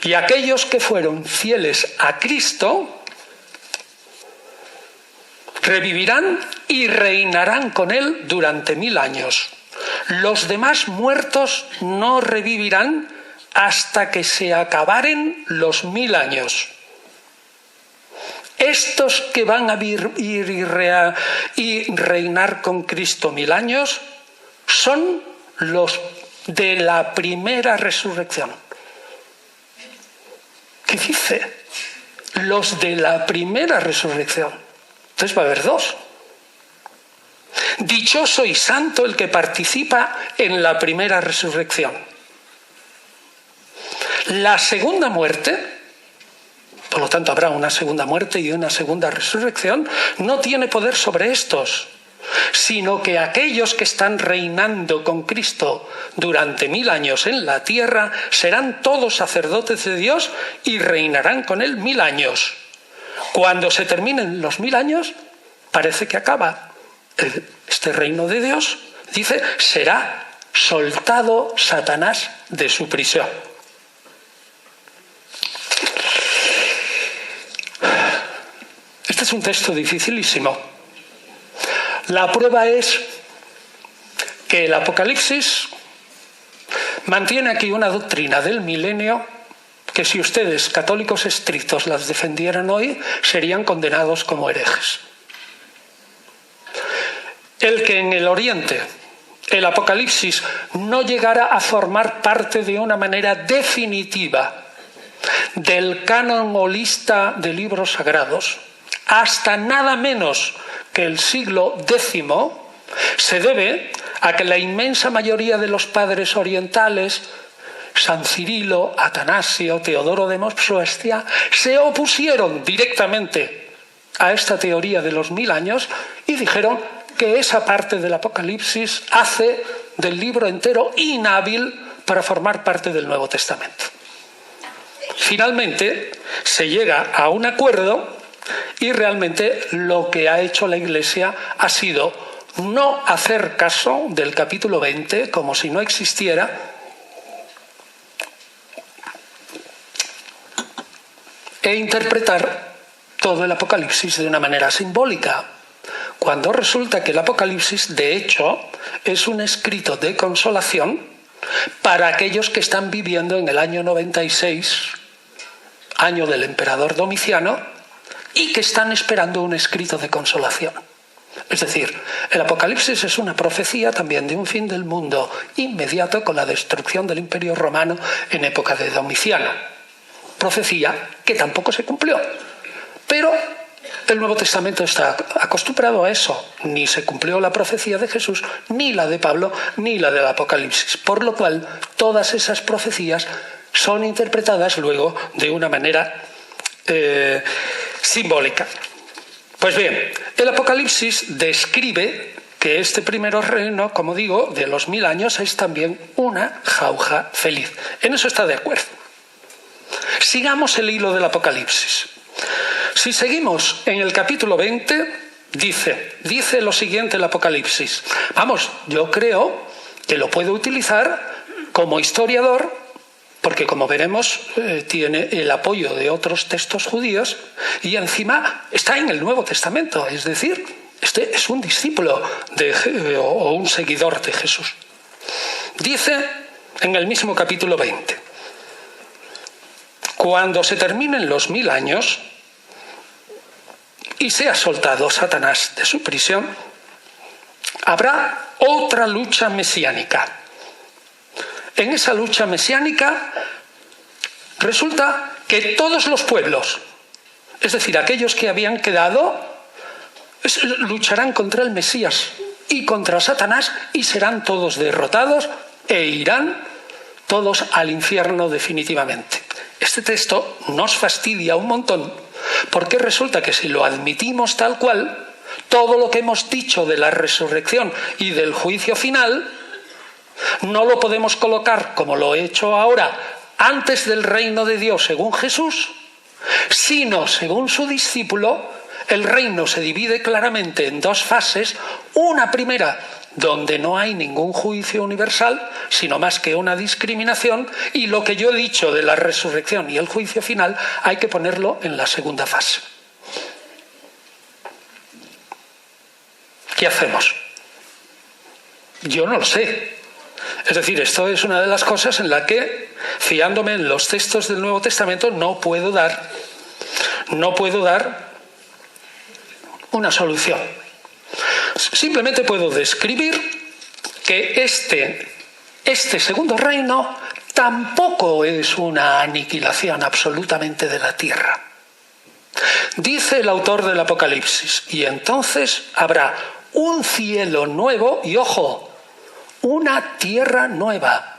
y aquellos que fueron fieles a Cristo revivirán y reinarán con él durante 1000 años. Los demás muertos no revivirán hasta que se acabaren los 1000 años. Estos que van a vivir y reinar con Cristo 1000 años son los de la primera resurrección. ¿Qué dice? Los de la primera resurrección. Entonces va a haber dos. Dichoso y santo el que participa en la primera resurrección. La segunda muerte, por lo tanto habrá una segunda muerte y una segunda resurrección, no tiene poder sobre estos, sino que aquellos que están reinando con Cristo durante 1000 años en la tierra serán todos sacerdotes de Dios y reinarán con él 1000 años. Cuando se terminen los 1000 años, parece que acaba este reino de Dios, dice, será soltado Satanás de su prisión. Este es un texto dificilísimo. La prueba es que el Apocalipsis mantiene aquí una doctrina del milenio que si ustedes, católicos estrictos, las defendieran hoy, serían condenados como herejes. El que en el Oriente el Apocalipsis no llegara a formar parte de una manera definitiva del canon holista de libros sagrados, hasta nada menos que el siglo X, se debe a que la inmensa mayoría de los padres orientales, San Cirilo, Atanasio, Teodoro de Mopsuestia, se opusieron directamente a esta teoría de los 1000 años y dijeron que esa parte del Apocalipsis hace del libro entero inhábil para formar parte del Nuevo Testamento. Finalmente se llega a un acuerdo y realmente lo que ha hecho la Iglesia ha sido no hacer caso del capítulo 20 como si no existiera e interpretar todo el Apocalipsis de una manera simbólica, cuando resulta que el Apocalipsis, de hecho, es un escrito de consolación para aquellos que están viviendo en el año 96, año del emperador Domiciano, y que están esperando un escrito de consolación. Es decir, el Apocalipsis es una profecía también de un fin del mundo inmediato con la destrucción del Imperio Romano en época de Domiciano. Profecía que tampoco se cumplió. Pero el Nuevo Testamento está acostumbrado a eso. Ni se cumplió la profecía de Jesús, ni la de Pablo, ni la del Apocalipsis. Por lo cual, todas esas profecías son interpretadas luego de una manera simbólica. Pues bien, el Apocalipsis describe que este primer reino, como digo, de los 1000 años es también una jauja feliz. En eso está de acuerdo. Sigamos el hilo del Apocalipsis. Si seguimos en el capítulo 20, dice lo siguiente el Apocalipsis. Vamos, yo creo que lo puedo utilizar como historiador, porque como veremos tiene el apoyo de otros textos judíos y encima está en el Nuevo Testamento, es decir, este es un discípulo o un seguidor de Jesús. Dice en el mismo capítulo 20, cuando se terminen los 1000 años y sea soltado Satanás de su prisión, habrá otra lucha mesiánica. En esa lucha mesiánica resulta que todos los pueblos, es decir, aquellos que habían quedado, lucharán contra el Mesías y contra Satanás y serán todos derrotados e irán todos al infierno definitivamente. Este texto nos fastidia un montón porque resulta que si lo admitimos tal cual, todo lo que hemos dicho de la resurrección y del juicio final no lo podemos colocar, como lo he hecho ahora, antes del reino de Dios según Jesús, sino según su discípulo. El reino se divide claramente en dos fases. Una primera, donde no hay ningún juicio universal, sino más que una discriminación, y lo que yo he dicho de la resurrección y el juicio final hay que ponerlo en la segunda fase. ¿Qué hacemos? Yo no lo sé. Es decir, esto es una de las cosas en la que, fiándome en los textos del Nuevo Testamento, no puedo dar una solución. Simplemente puedo describir que este segundo reino tampoco es una aniquilación absolutamente de la tierra. Dice el autor del Apocalipsis, y entonces habrá un cielo nuevo y, ojo, una tierra nueva.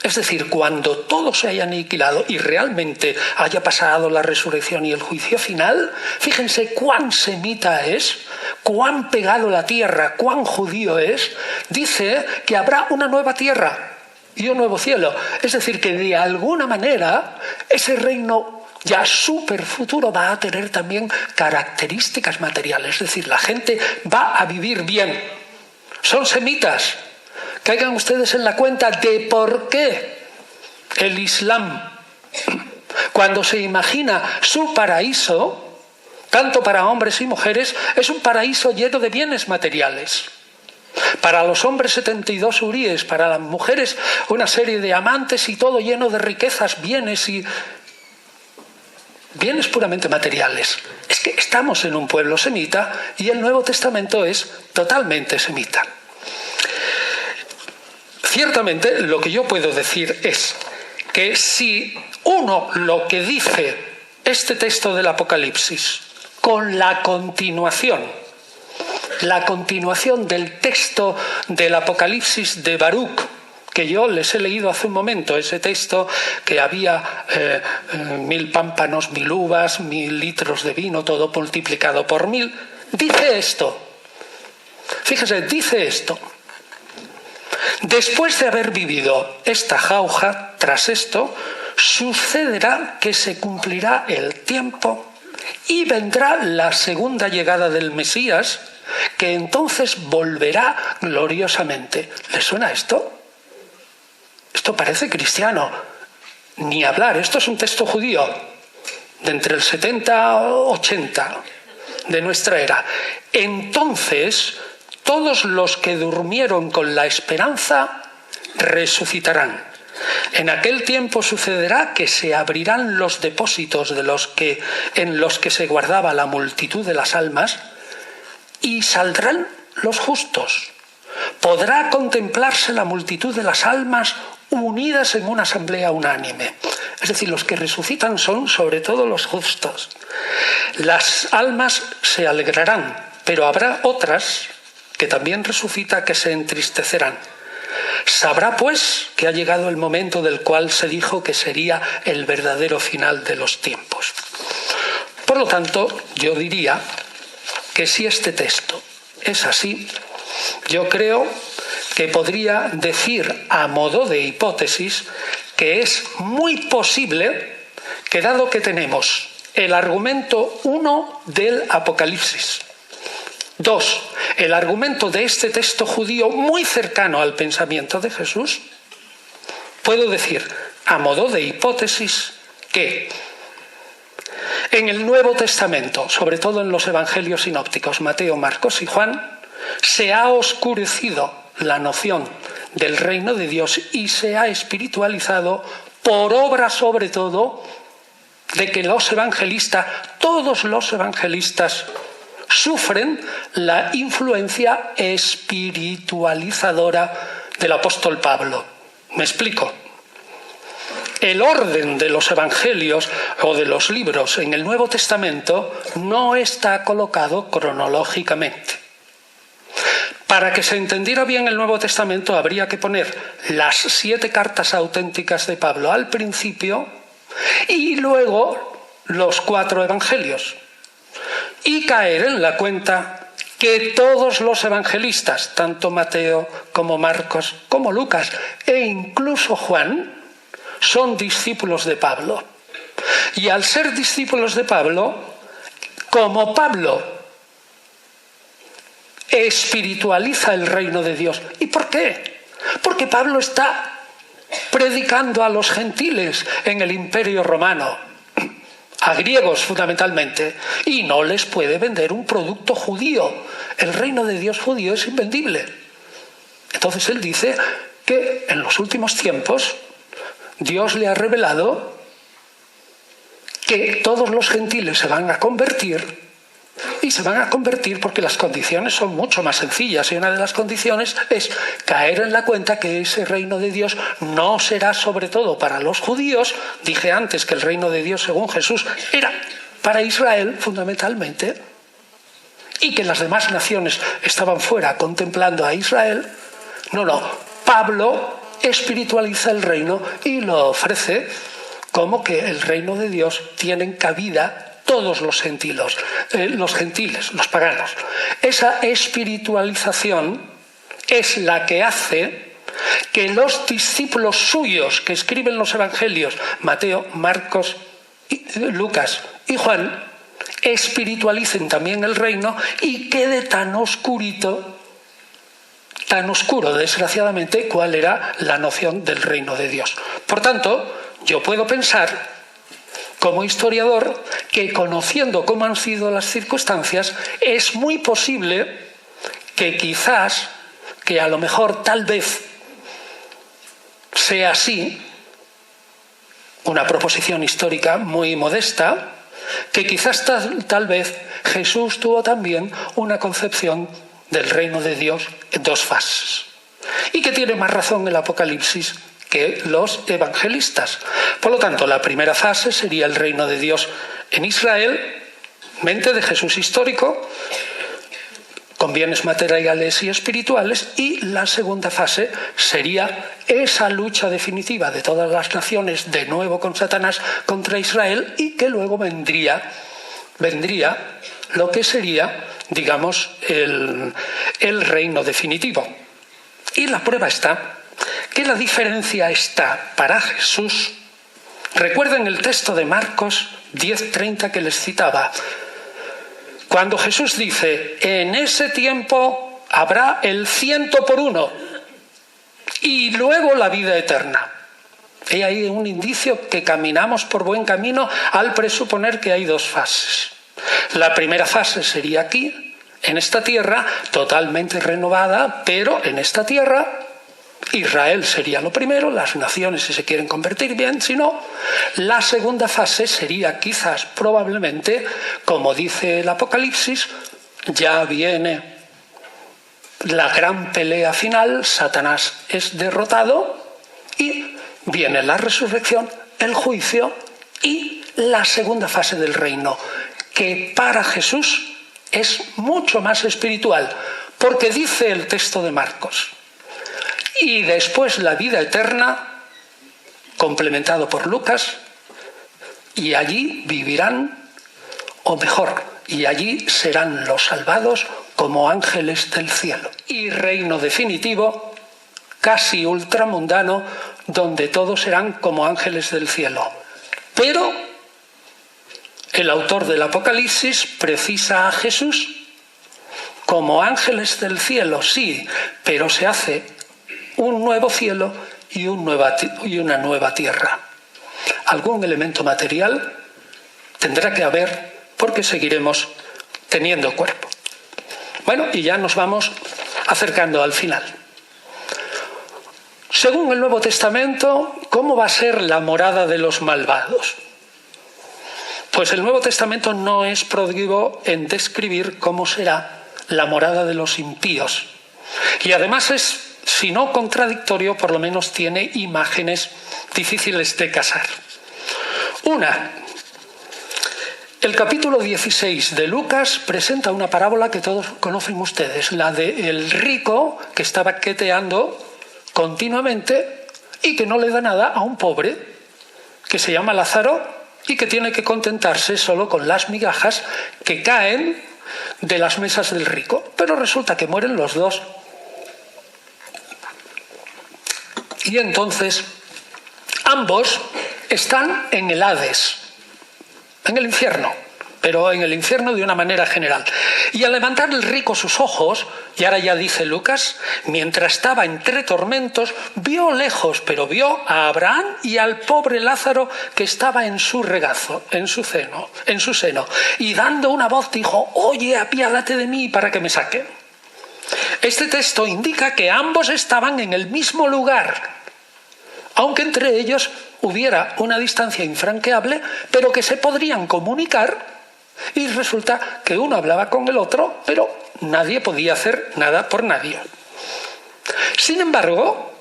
Es decir, cuando todo se haya aniquilado y realmente haya pasado la resurrección y el juicio final, fíjense cuán semita es, cuán pegado a la tierra, cuán judío es, dice que habrá una nueva tierra y un nuevo cielo. Es decir, que de alguna manera ese reino ya súper futuro va a tener también características materiales. Es decir, la gente va a vivir bien. Son semitas. Caigan ustedes en la cuenta de por qué el Islam, cuando se imagina su paraíso, tanto para hombres y mujeres, es un paraíso lleno de bienes materiales. Para los hombres 72 huríes, para las mujeres una serie de amantes y todo lleno de riquezas, bienes puramente materiales. Es que estamos en un pueblo semita y el Nuevo Testamento es totalmente semita. Ciertamente lo que yo puedo decir es que si uno lo que dice este texto del Apocalipsis con la continuación del texto del Apocalipsis de Baruch, que yo les he leído hace un momento, ese texto que había 1000 pámpanos, 1000 uvas, 1000 litros de vino, todo multiplicado por 1000, dice esto. Fíjese, dice esto. Después de haber vivido esta jauja, tras esto, sucederá que se cumplirá el tiempo y vendrá la segunda llegada del Mesías, que entonces volverá gloriosamente. ¿Les suena esto? Esto parece cristiano. Ni hablar, esto es un texto judío, de entre el 70 y 80 de nuestra era. Entonces, todos los que durmieron con la esperanza resucitarán. En aquel tiempo sucederá que se abrirán los depósitos en los que se guardaba la multitud de las almas y saldrán los justos. Podrá contemplarse la multitud de las almas unidas en una asamblea unánime. Es decir, los que resucitan son sobre todo los justos. Las almas se alegrarán, pero habrá otras que también resucita, que se entristecerán. Sabrá, pues, que ha llegado el momento del cual se dijo que sería el verdadero final de los tiempos. Por lo tanto, yo diría que si este texto es así, yo creo que podría decir, a modo de hipótesis, que es muy posible que, dado que tenemos el argumento 1 del Apocalipsis, 2, el argumento de este texto judío muy cercano al pensamiento de Jesús, puedo decir, a modo de hipótesis, que en el Nuevo Testamento, sobre todo en los evangelios sinópticos, Mateo, Marcos y Juan, se ha oscurecido la noción del reino de Dios y se ha espiritualizado por obra, sobre todo, de que los evangelistas, todos los evangelistas, sufren la influencia espiritualizadora del apóstol Pablo. ¿Me explico? El orden de los evangelios o de los libros en el Nuevo Testamento no está colocado cronológicamente. Para que se entendiera bien el Nuevo Testamento habría que poner las 7 cartas auténticas de Pablo al principio y luego los 4 evangelios. Y caer en la cuenta que todos los evangelistas, tanto Mateo como Marcos como Lucas e incluso Juan, son discípulos de Pablo. Y al ser discípulos de Pablo, como Pablo espiritualiza el reino de Dios. ¿Y por qué? Porque Pablo está predicando a los gentiles en el Imperio Romano, a griegos fundamentalmente, y no les puede vender un producto judío. El reino de Dios judío es invendible. Entonces él dice que en los últimos tiempos Dios le ha revelado que todos los gentiles se van a convertir, y se van a convertir porque las condiciones son mucho más sencillas, y una de las condiciones es caer en la cuenta que ese reino de Dios no será sobre todo para los judíos. Dije antes que el reino de Dios según Jesús era para Israel fundamentalmente, y que las demás naciones estaban fuera contemplando a Israel. No, Pablo espiritualiza el reino y lo ofrece como que el reino de Dios tienen cabida todos los gentiles, los paganos. Esa espiritualización es la que hace que los discípulos suyos que escriben los evangelios, Mateo, Marcos, Lucas y Juan, espiritualicen también el reino y quede tan oscuro, desgraciadamente, cuál era la noción del reino de Dios. Por tanto, yo puedo pensar, como historiador, que conociendo cómo han sido las circunstancias, es muy posible que quizás, que a lo mejor tal vez sea así, una proposición histórica muy modesta, que quizás tal vez Jesús tuvo también una concepción del reino de Dios en dos fases, y que tiene más razón el Apocalipsis que los evangelistas. Por lo tanto, la primera fase sería el reino de Dios en Israel, mente de Jesús histórico, con bienes materiales y espirituales, y la segunda fase sería esa lucha definitiva de todas las naciones, de nuevo con Satanás contra Israel, y que luego vendría lo que sería, digamos, el reino definitivo. Y la prueba está que la diferencia está para Jesús. Recuerden el texto de Marcos 10:30 que les citaba. Cuando Jesús dice, en ese tiempo habrá el 100 por 1 y luego la vida eterna. Hay ahí un indicio que caminamos por buen camino al presuponer que hay dos fases. La primera fase sería aquí, en esta tierra, totalmente renovada, pero en esta tierra Israel sería lo primero, las naciones si se quieren convertir bien, si no, la segunda fase sería quizás, probablemente, como dice el Apocalipsis, ya viene la gran pelea final, Satanás es derrotado y viene la resurrección, el juicio y la segunda fase del reino, que para Jesús es mucho más espiritual, porque dice el texto de Marcos, y después la vida eterna, complementado por Lucas, y allí vivirán, o mejor, y allí serán los salvados como ángeles del cielo. Y reino definitivo, casi ultramundano, donde todos serán como ángeles del cielo. Pero el autor del Apocalipsis precisa a Jesús como ángeles del cielo, sí, pero se hace un nuevo cielo y una nueva tierra. Algún elemento material tendrá que haber porque seguiremos teniendo cuerpo. Bueno, y ya nos vamos acercando al final. Según el Nuevo Testamento, ¿cómo va a ser la morada de los malvados? Pues el Nuevo Testamento no es pródigo en describir cómo será la morada de los impíos. Y además es, si no contradictorio, por lo menos tiene imágenes difíciles de casar. Una, el capítulo 16 de Lucas presenta una parábola que todos conocen ustedes, la del rico que está banqueteando continuamente y que no le da nada a un pobre que se llama Lázaro y que tiene que contentarse solo con las migajas que caen de las mesas del rico. Pero resulta que mueren los dos. Y entonces ambos están en el Hades, en el infierno, pero en el infierno de una manera general. Y al levantar el rico sus ojos, y ahora ya dice Lucas, mientras estaba entre tormentos, vio lejos, pero vio a Abraham y al pobre Lázaro que estaba en su regazo, en su seno, y dando una voz dijo, oye, apiádate de mí para que me saquen. Este texto indica que ambos estaban en el mismo lugar, aunque entre ellos hubiera una distancia infranqueable, pero que se podrían comunicar, y resulta que uno hablaba con el otro, pero nadie podía hacer nada por nadie. Sin embargo,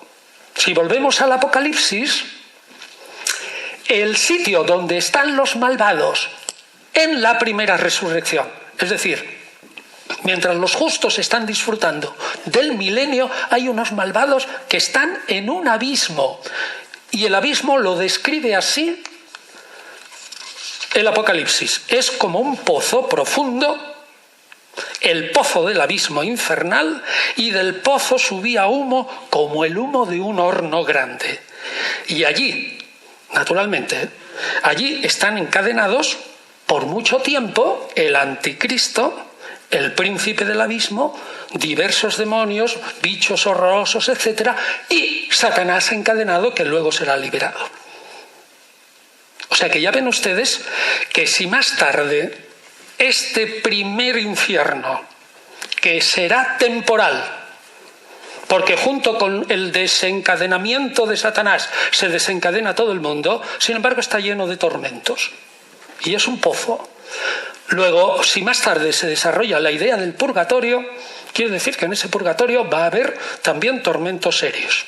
si volvemos al Apocalipsis, el sitio donde están los malvados en la primera resurrección, es decir, mientras los justos están disfrutando del milenio, hay unos malvados que están en un abismo. Y el abismo lo describe así el Apocalipsis. Es como un pozo profundo, el pozo del abismo infernal, y del pozo subía humo como el humo de un horno grande. Y allí, naturalmente, allí están encadenados por mucho tiempo el anticristo, el príncipe del abismo, diversos demonios, bichos horrorosos, etc., y Satanás encadenado, que luego será liberado. O sea que ya ven ustedes que si más tarde este primer infierno, que será temporal, porque junto con el desencadenamiento de Satanás se desencadena todo el mundo, sin embargo está lleno de tormentos. Y es un pozo. Luego, si más tarde se desarrolla la idea del purgatorio, quiere decir que en ese purgatorio va a haber también tormentos serios.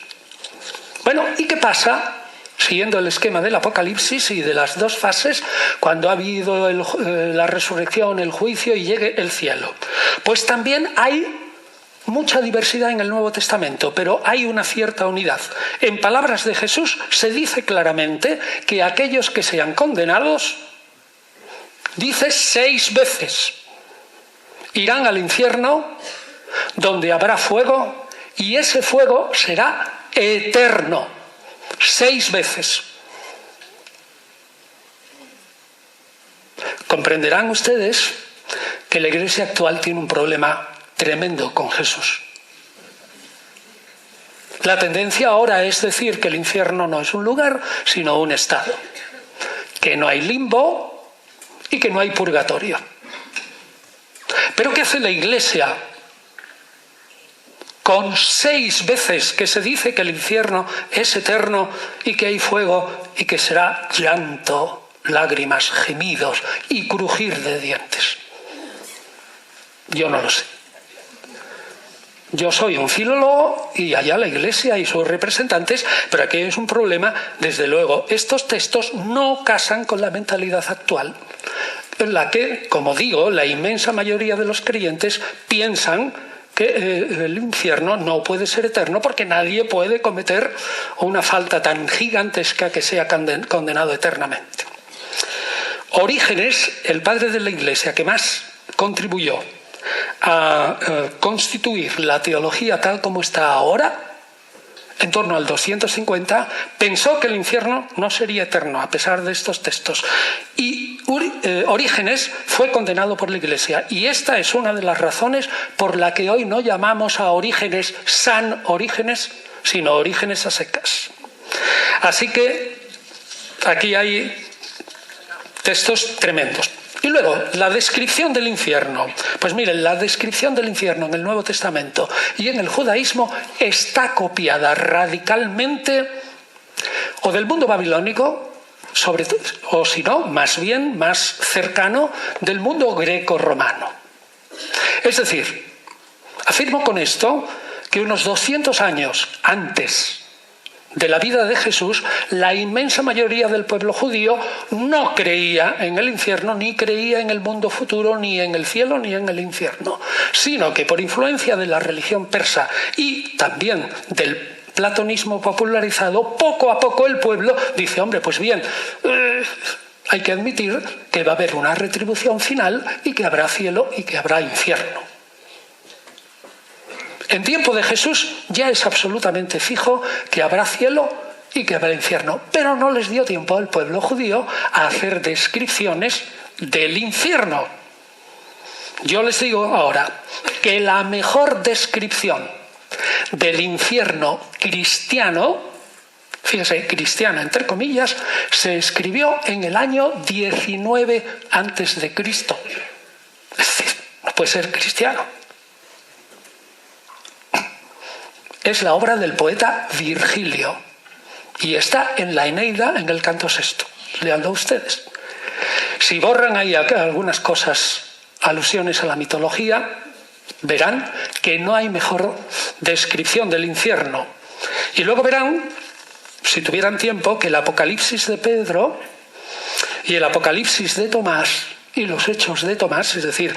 Bueno, ¿y qué pasa, siguiendo el esquema del Apocalipsis y de las dos fases, cuando ha habido la resurrección, el juicio y llegue el cielo? Pues también hay mucha diversidad en el Nuevo Testamento, pero hay una cierta unidad. En palabras de Jesús se dice claramente que aquellos que sean condenados, dice 6 veces, irán al infierno, donde habrá fuego, y ese fuego será eterno. 6 veces. Comprenderán ustedes que la Iglesia actual tiene un problema tremendo con Jesús. La tendencia ahora es decir que el infierno no es un lugar, sino un estado, que no hay limbo y que no hay purgatorio. ¿Pero qué hace la Iglesia con 6 veces que se dice que el infierno es eterno y que hay fuego y que será llanto, lágrimas, gemidos y crujir de dientes? Yo no lo sé. Yo soy un filólogo y allá la Iglesia y sus representantes, pero aquí es un problema, desde luego. Estos textos no casan con la mentalidad actual, en la que, como digo, la inmensa mayoría de los creyentes piensan que el infierno no puede ser eterno porque nadie puede cometer una falta tan gigantesca que sea condenado eternamente. Orígenes, el padre de la Iglesia que más contribuyó a constituir la teología tal como está ahora, en torno al 250, pensó que el infierno no sería eterno a pesar de estos textos. Y Orígenes fue condenado por la Iglesia. Y esta es una de las razones por la que hoy no llamamos a Orígenes San Orígenes, sino Orígenes a secas. Así que aquí hay textos tremendos. Y luego, la descripción del infierno. Pues miren, la descripción del infierno en el Nuevo Testamento y en el judaísmo está copiada radicalmente o del mundo babilónico, sobre todo, o si no, más bien más cercano del mundo greco-romano. Es decir, afirmo con esto que unos 200 años antes de la vida de Jesús, la inmensa mayoría del pueblo judío no creía en el infierno, ni creía en el mundo futuro, ni en el cielo, ni en el infierno, sino que por influencia de la religión persa y también del platonismo popularizado, poco a poco el pueblo dice, hombre, pues bien, hay que admitir que va a haber una retribución final y que habrá cielo y que habrá infierno. En tiempo de Jesús ya es absolutamente fijo que habrá cielo y que habrá infierno, pero no les dio tiempo al pueblo judío a hacer descripciones del infierno. Yo les digo ahora que la mejor descripción del infierno cristiano, fíjense, cristiano entre comillas, se escribió en el año 19 a.C. Es decir, no puede ser cristiano. es la obra del poeta Virgilio y está en la Eneida, en el canto sexto. Leanlo ustedes. Si borran ahí algunas cosas, alusiones a la mitología, verán que no hay mejor descripción del infierno. Y luego verán, si tuvieran tiempo, que el Apocalipsis de Pedro y el Apocalipsis de Tomás y los Hechos de Tomás, es decir,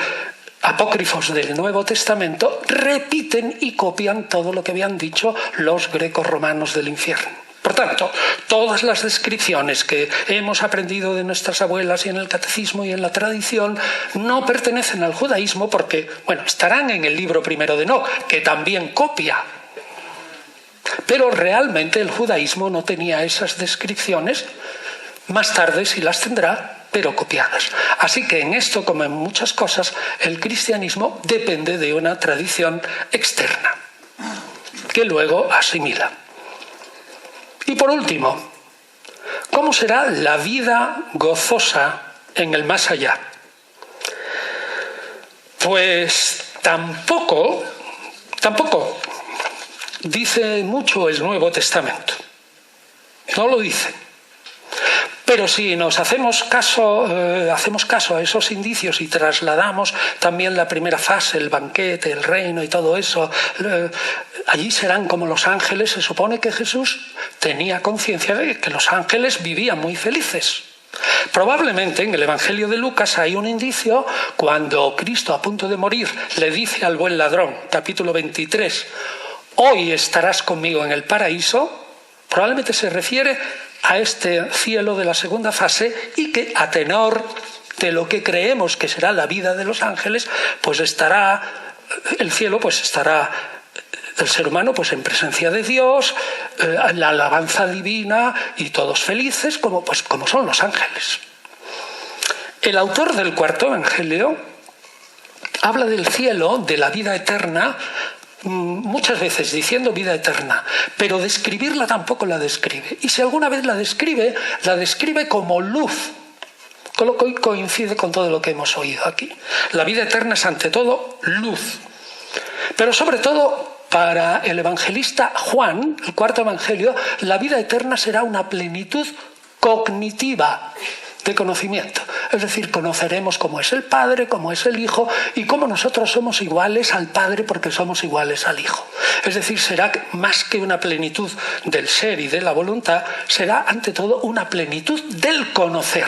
apócrifos del Nuevo Testamento, repiten y copian todo lo que habían dicho los grecorromanos del infierno. Por tanto, todas las descripciones que hemos aprendido de nuestras abuelas y en el catecismo y en la tradición no pertenecen al judaísmo porque, bueno, estarán en el libro primero de Enoc, que también copia. Pero realmente el judaísmo no tenía esas descripciones. Más tarde sí las tendrá, pero copiadas. Así que en esto, como en muchas cosas, el cristianismo depende de una tradición externa, que luego asimila. Y por último, ¿cómo será la vida gozosa en el más allá? Pues tampoco dice mucho el Nuevo Testamento. No lo dice. Pero si nos hacemos caso a esos indicios y trasladamos también la primera fase, el banquete, el reino y todo eso, allí serán como los ángeles. Se supone que Jesús tenía conciencia de que los ángeles vivían muy felices. Probablemente en el Evangelio de Lucas hay un indicio cuando Cristo, a punto de morir, le dice al buen ladrón, capítulo 23, hoy estarás conmigo en el paraíso. Probablemente se refiere a este cielo de la segunda fase y que a tenor de lo que creemos que será la vida de los ángeles, pues estará el cielo, pues estará el ser humano pues en presencia de Dios, la alabanza divina y todos felices como son los ángeles. El autor del cuarto evangelio habla del cielo, de la vida eterna, muchas veces diciendo vida eterna, pero describirla tampoco la describe. Y si alguna vez la describe como luz, con lo que coincide con todo lo que hemos oído aquí. La vida eterna es ante todo luz. Pero sobre todo para el evangelista Juan, el cuarto evangelio, la vida eterna será una plenitud cognitiva de conocimiento. Es decir, conoceremos cómo es el Padre, cómo es el Hijo y cómo nosotros somos iguales al Padre porque somos iguales al Hijo. Es decir, será más que una plenitud del ser y de la voluntad, será ante todo una plenitud del conocer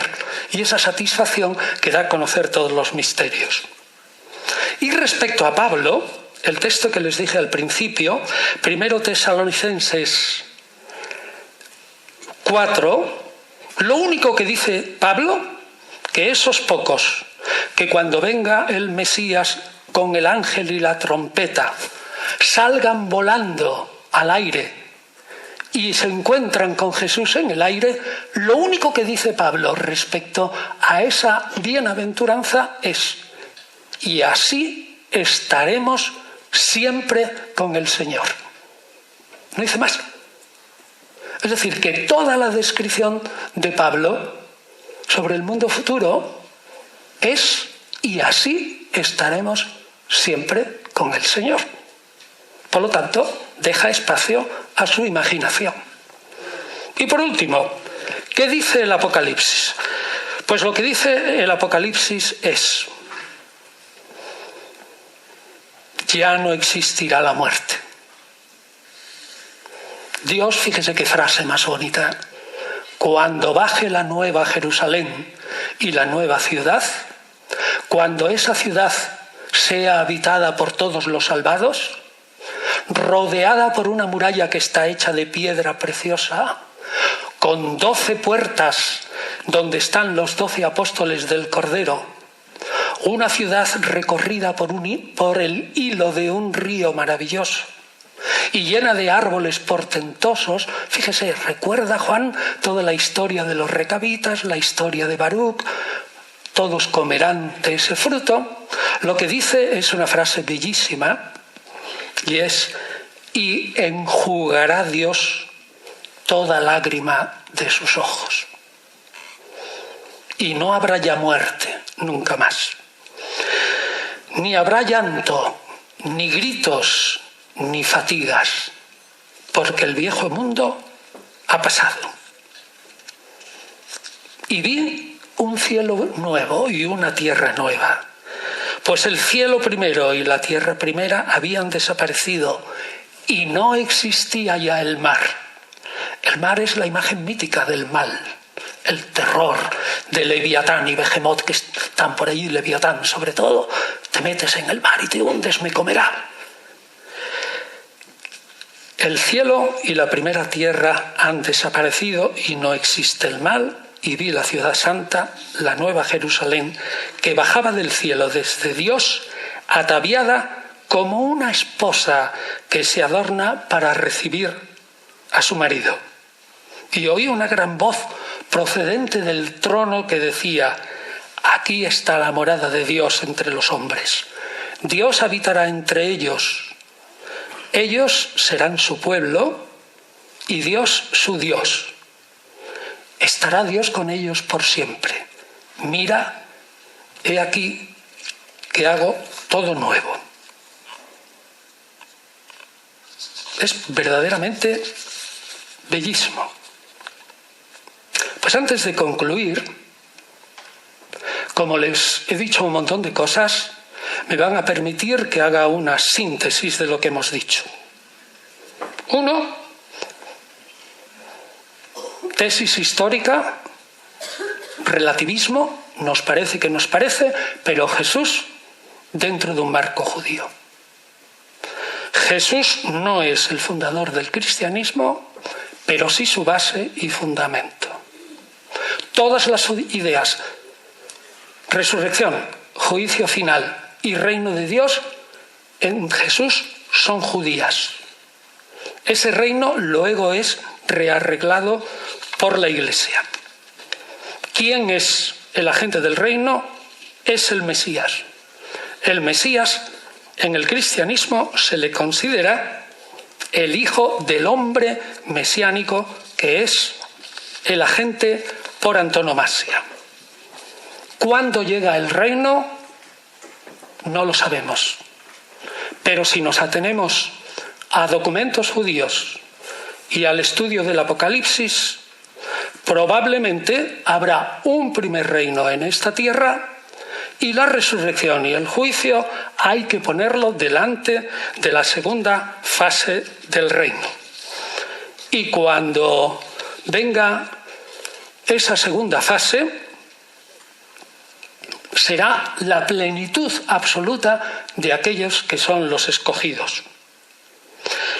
y esa satisfacción que da a conocer todos los misterios. Y respecto a Pablo, el texto que les dije al principio, 1 Tesalonicenses 4, lo único que dice Pablo, que esos pocos, que cuando venga el Mesías con el ángel y la trompeta, salgan volando al aire y se encuentran con Jesús en el aire, lo único que dice Pablo respecto a esa bienaventuranza es: y así estaremos siempre con el Señor. No dice más. Es decir, que toda la descripción de Pablo sobre el mundo futuro es: y así estaremos siempre con el Señor. Por lo tanto, deja espacio a su imaginación. Y por último, ¿qué dice el Apocalipsis? Pues lo que dice el Apocalipsis es: ya no existirá la muerte. Dios, fíjese qué frase más bonita, cuando baje la nueva Jerusalén y la nueva ciudad, cuando esa ciudad sea habitada por todos los salvados, rodeada por una muralla que está hecha de piedra preciosa, con 12 puertas donde están los 12 apóstoles del Cordero, una ciudad recorrida por el hilo de un río maravilloso y llena de árboles portentosos. Fíjese, recuerda Juan toda la historia de los recabitas, la historia de Baruc. Todos comerán de ese fruto. Lo que dice es una frase bellísima y es: y enjugará Dios toda lágrima de sus ojos. Y no habrá ya muerte nunca más. Ni habrá llanto, ni gritos, ni fatigas, porque el viejo mundo ha pasado. Y vi un cielo nuevo y una tierra nueva, pues el cielo primero y la tierra primera habían desaparecido y no existía ya el mar. El mar es la imagen mítica del mal, el terror de Leviatán y Behemoth que están por allí. Leviatán, sobre todo, te metes en el mar y te hundes, me comerá. El cielo y la primera tierra han desaparecido y no existe el mal, y vi la ciudad santa, la nueva Jerusalén, que bajaba del cielo desde Dios, ataviada como una esposa que se adorna para recibir a su marido. Y oí una gran voz procedente del trono que decía: aquí está la morada de Dios entre los hombres. Dios habitará entre ellos. Ellos serán su pueblo y Dios su Dios. Estará Dios con ellos por siempre. Mira, he aquí que hago todo nuevo. Es verdaderamente bellísimo. Pues antes de concluir, como les he dicho un montón de cosas, me van a permitir que haga una síntesis de lo que hemos dicho. 1. Tesis histórica, relativismo, nos parece que nos parece, pero Jesús dentro de un marco judío. Jesús no es el fundador del cristianismo, pero sí su base y fundamento. Todas las ideas, resurrección, juicio final y reino de Dios, en Jesús son judías. Ese reino luego es rearreglado por la Iglesia. ¿Quién es el agente del reino? Es el Mesías. El Mesías en el cristianismo se le considera el hijo del hombre mesiánico, que es el agente por antonomasia. ¿Cuándo llega el reino? No lo sabemos. Pero si nos atenemos a documentos judíos y al estudio del Apocalipsis, probablemente habrá un primer reino en esta tierra y la resurrección y el juicio hay que ponerlo delante de la segunda fase del reino. Y cuando venga esa segunda fase, será la plenitud absoluta de aquellos que son los escogidos.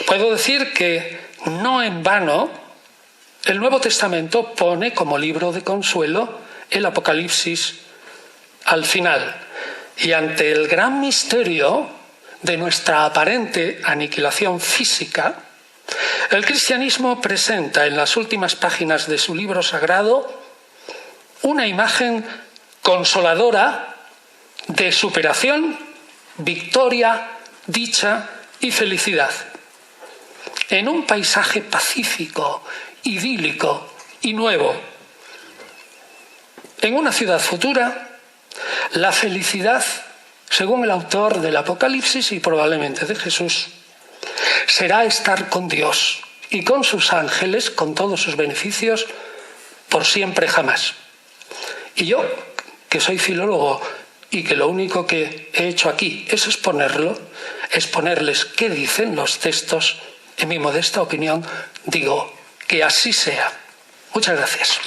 Puedo decir que no en vano el Nuevo Testamento pone como libro de consuelo el Apocalipsis al final. Y ante el gran misterio de nuestra aparente aniquilación física, el cristianismo presenta en las últimas páginas de su libro sagrado una imagen consoladora de superación, victoria, dicha y felicidad. En un paisaje pacífico, idílico y nuevo. En una ciudad futura, la felicidad, según el autor del Apocalipsis y probablemente de Jesús, será estar con Dios y con sus ángeles, con todos sus beneficios, por siempre jamás. Y yo, que soy filólogo y que lo único que he hecho aquí es exponerles qué dicen los textos, en mi modesta opinión, digo que así sea. Muchas gracias.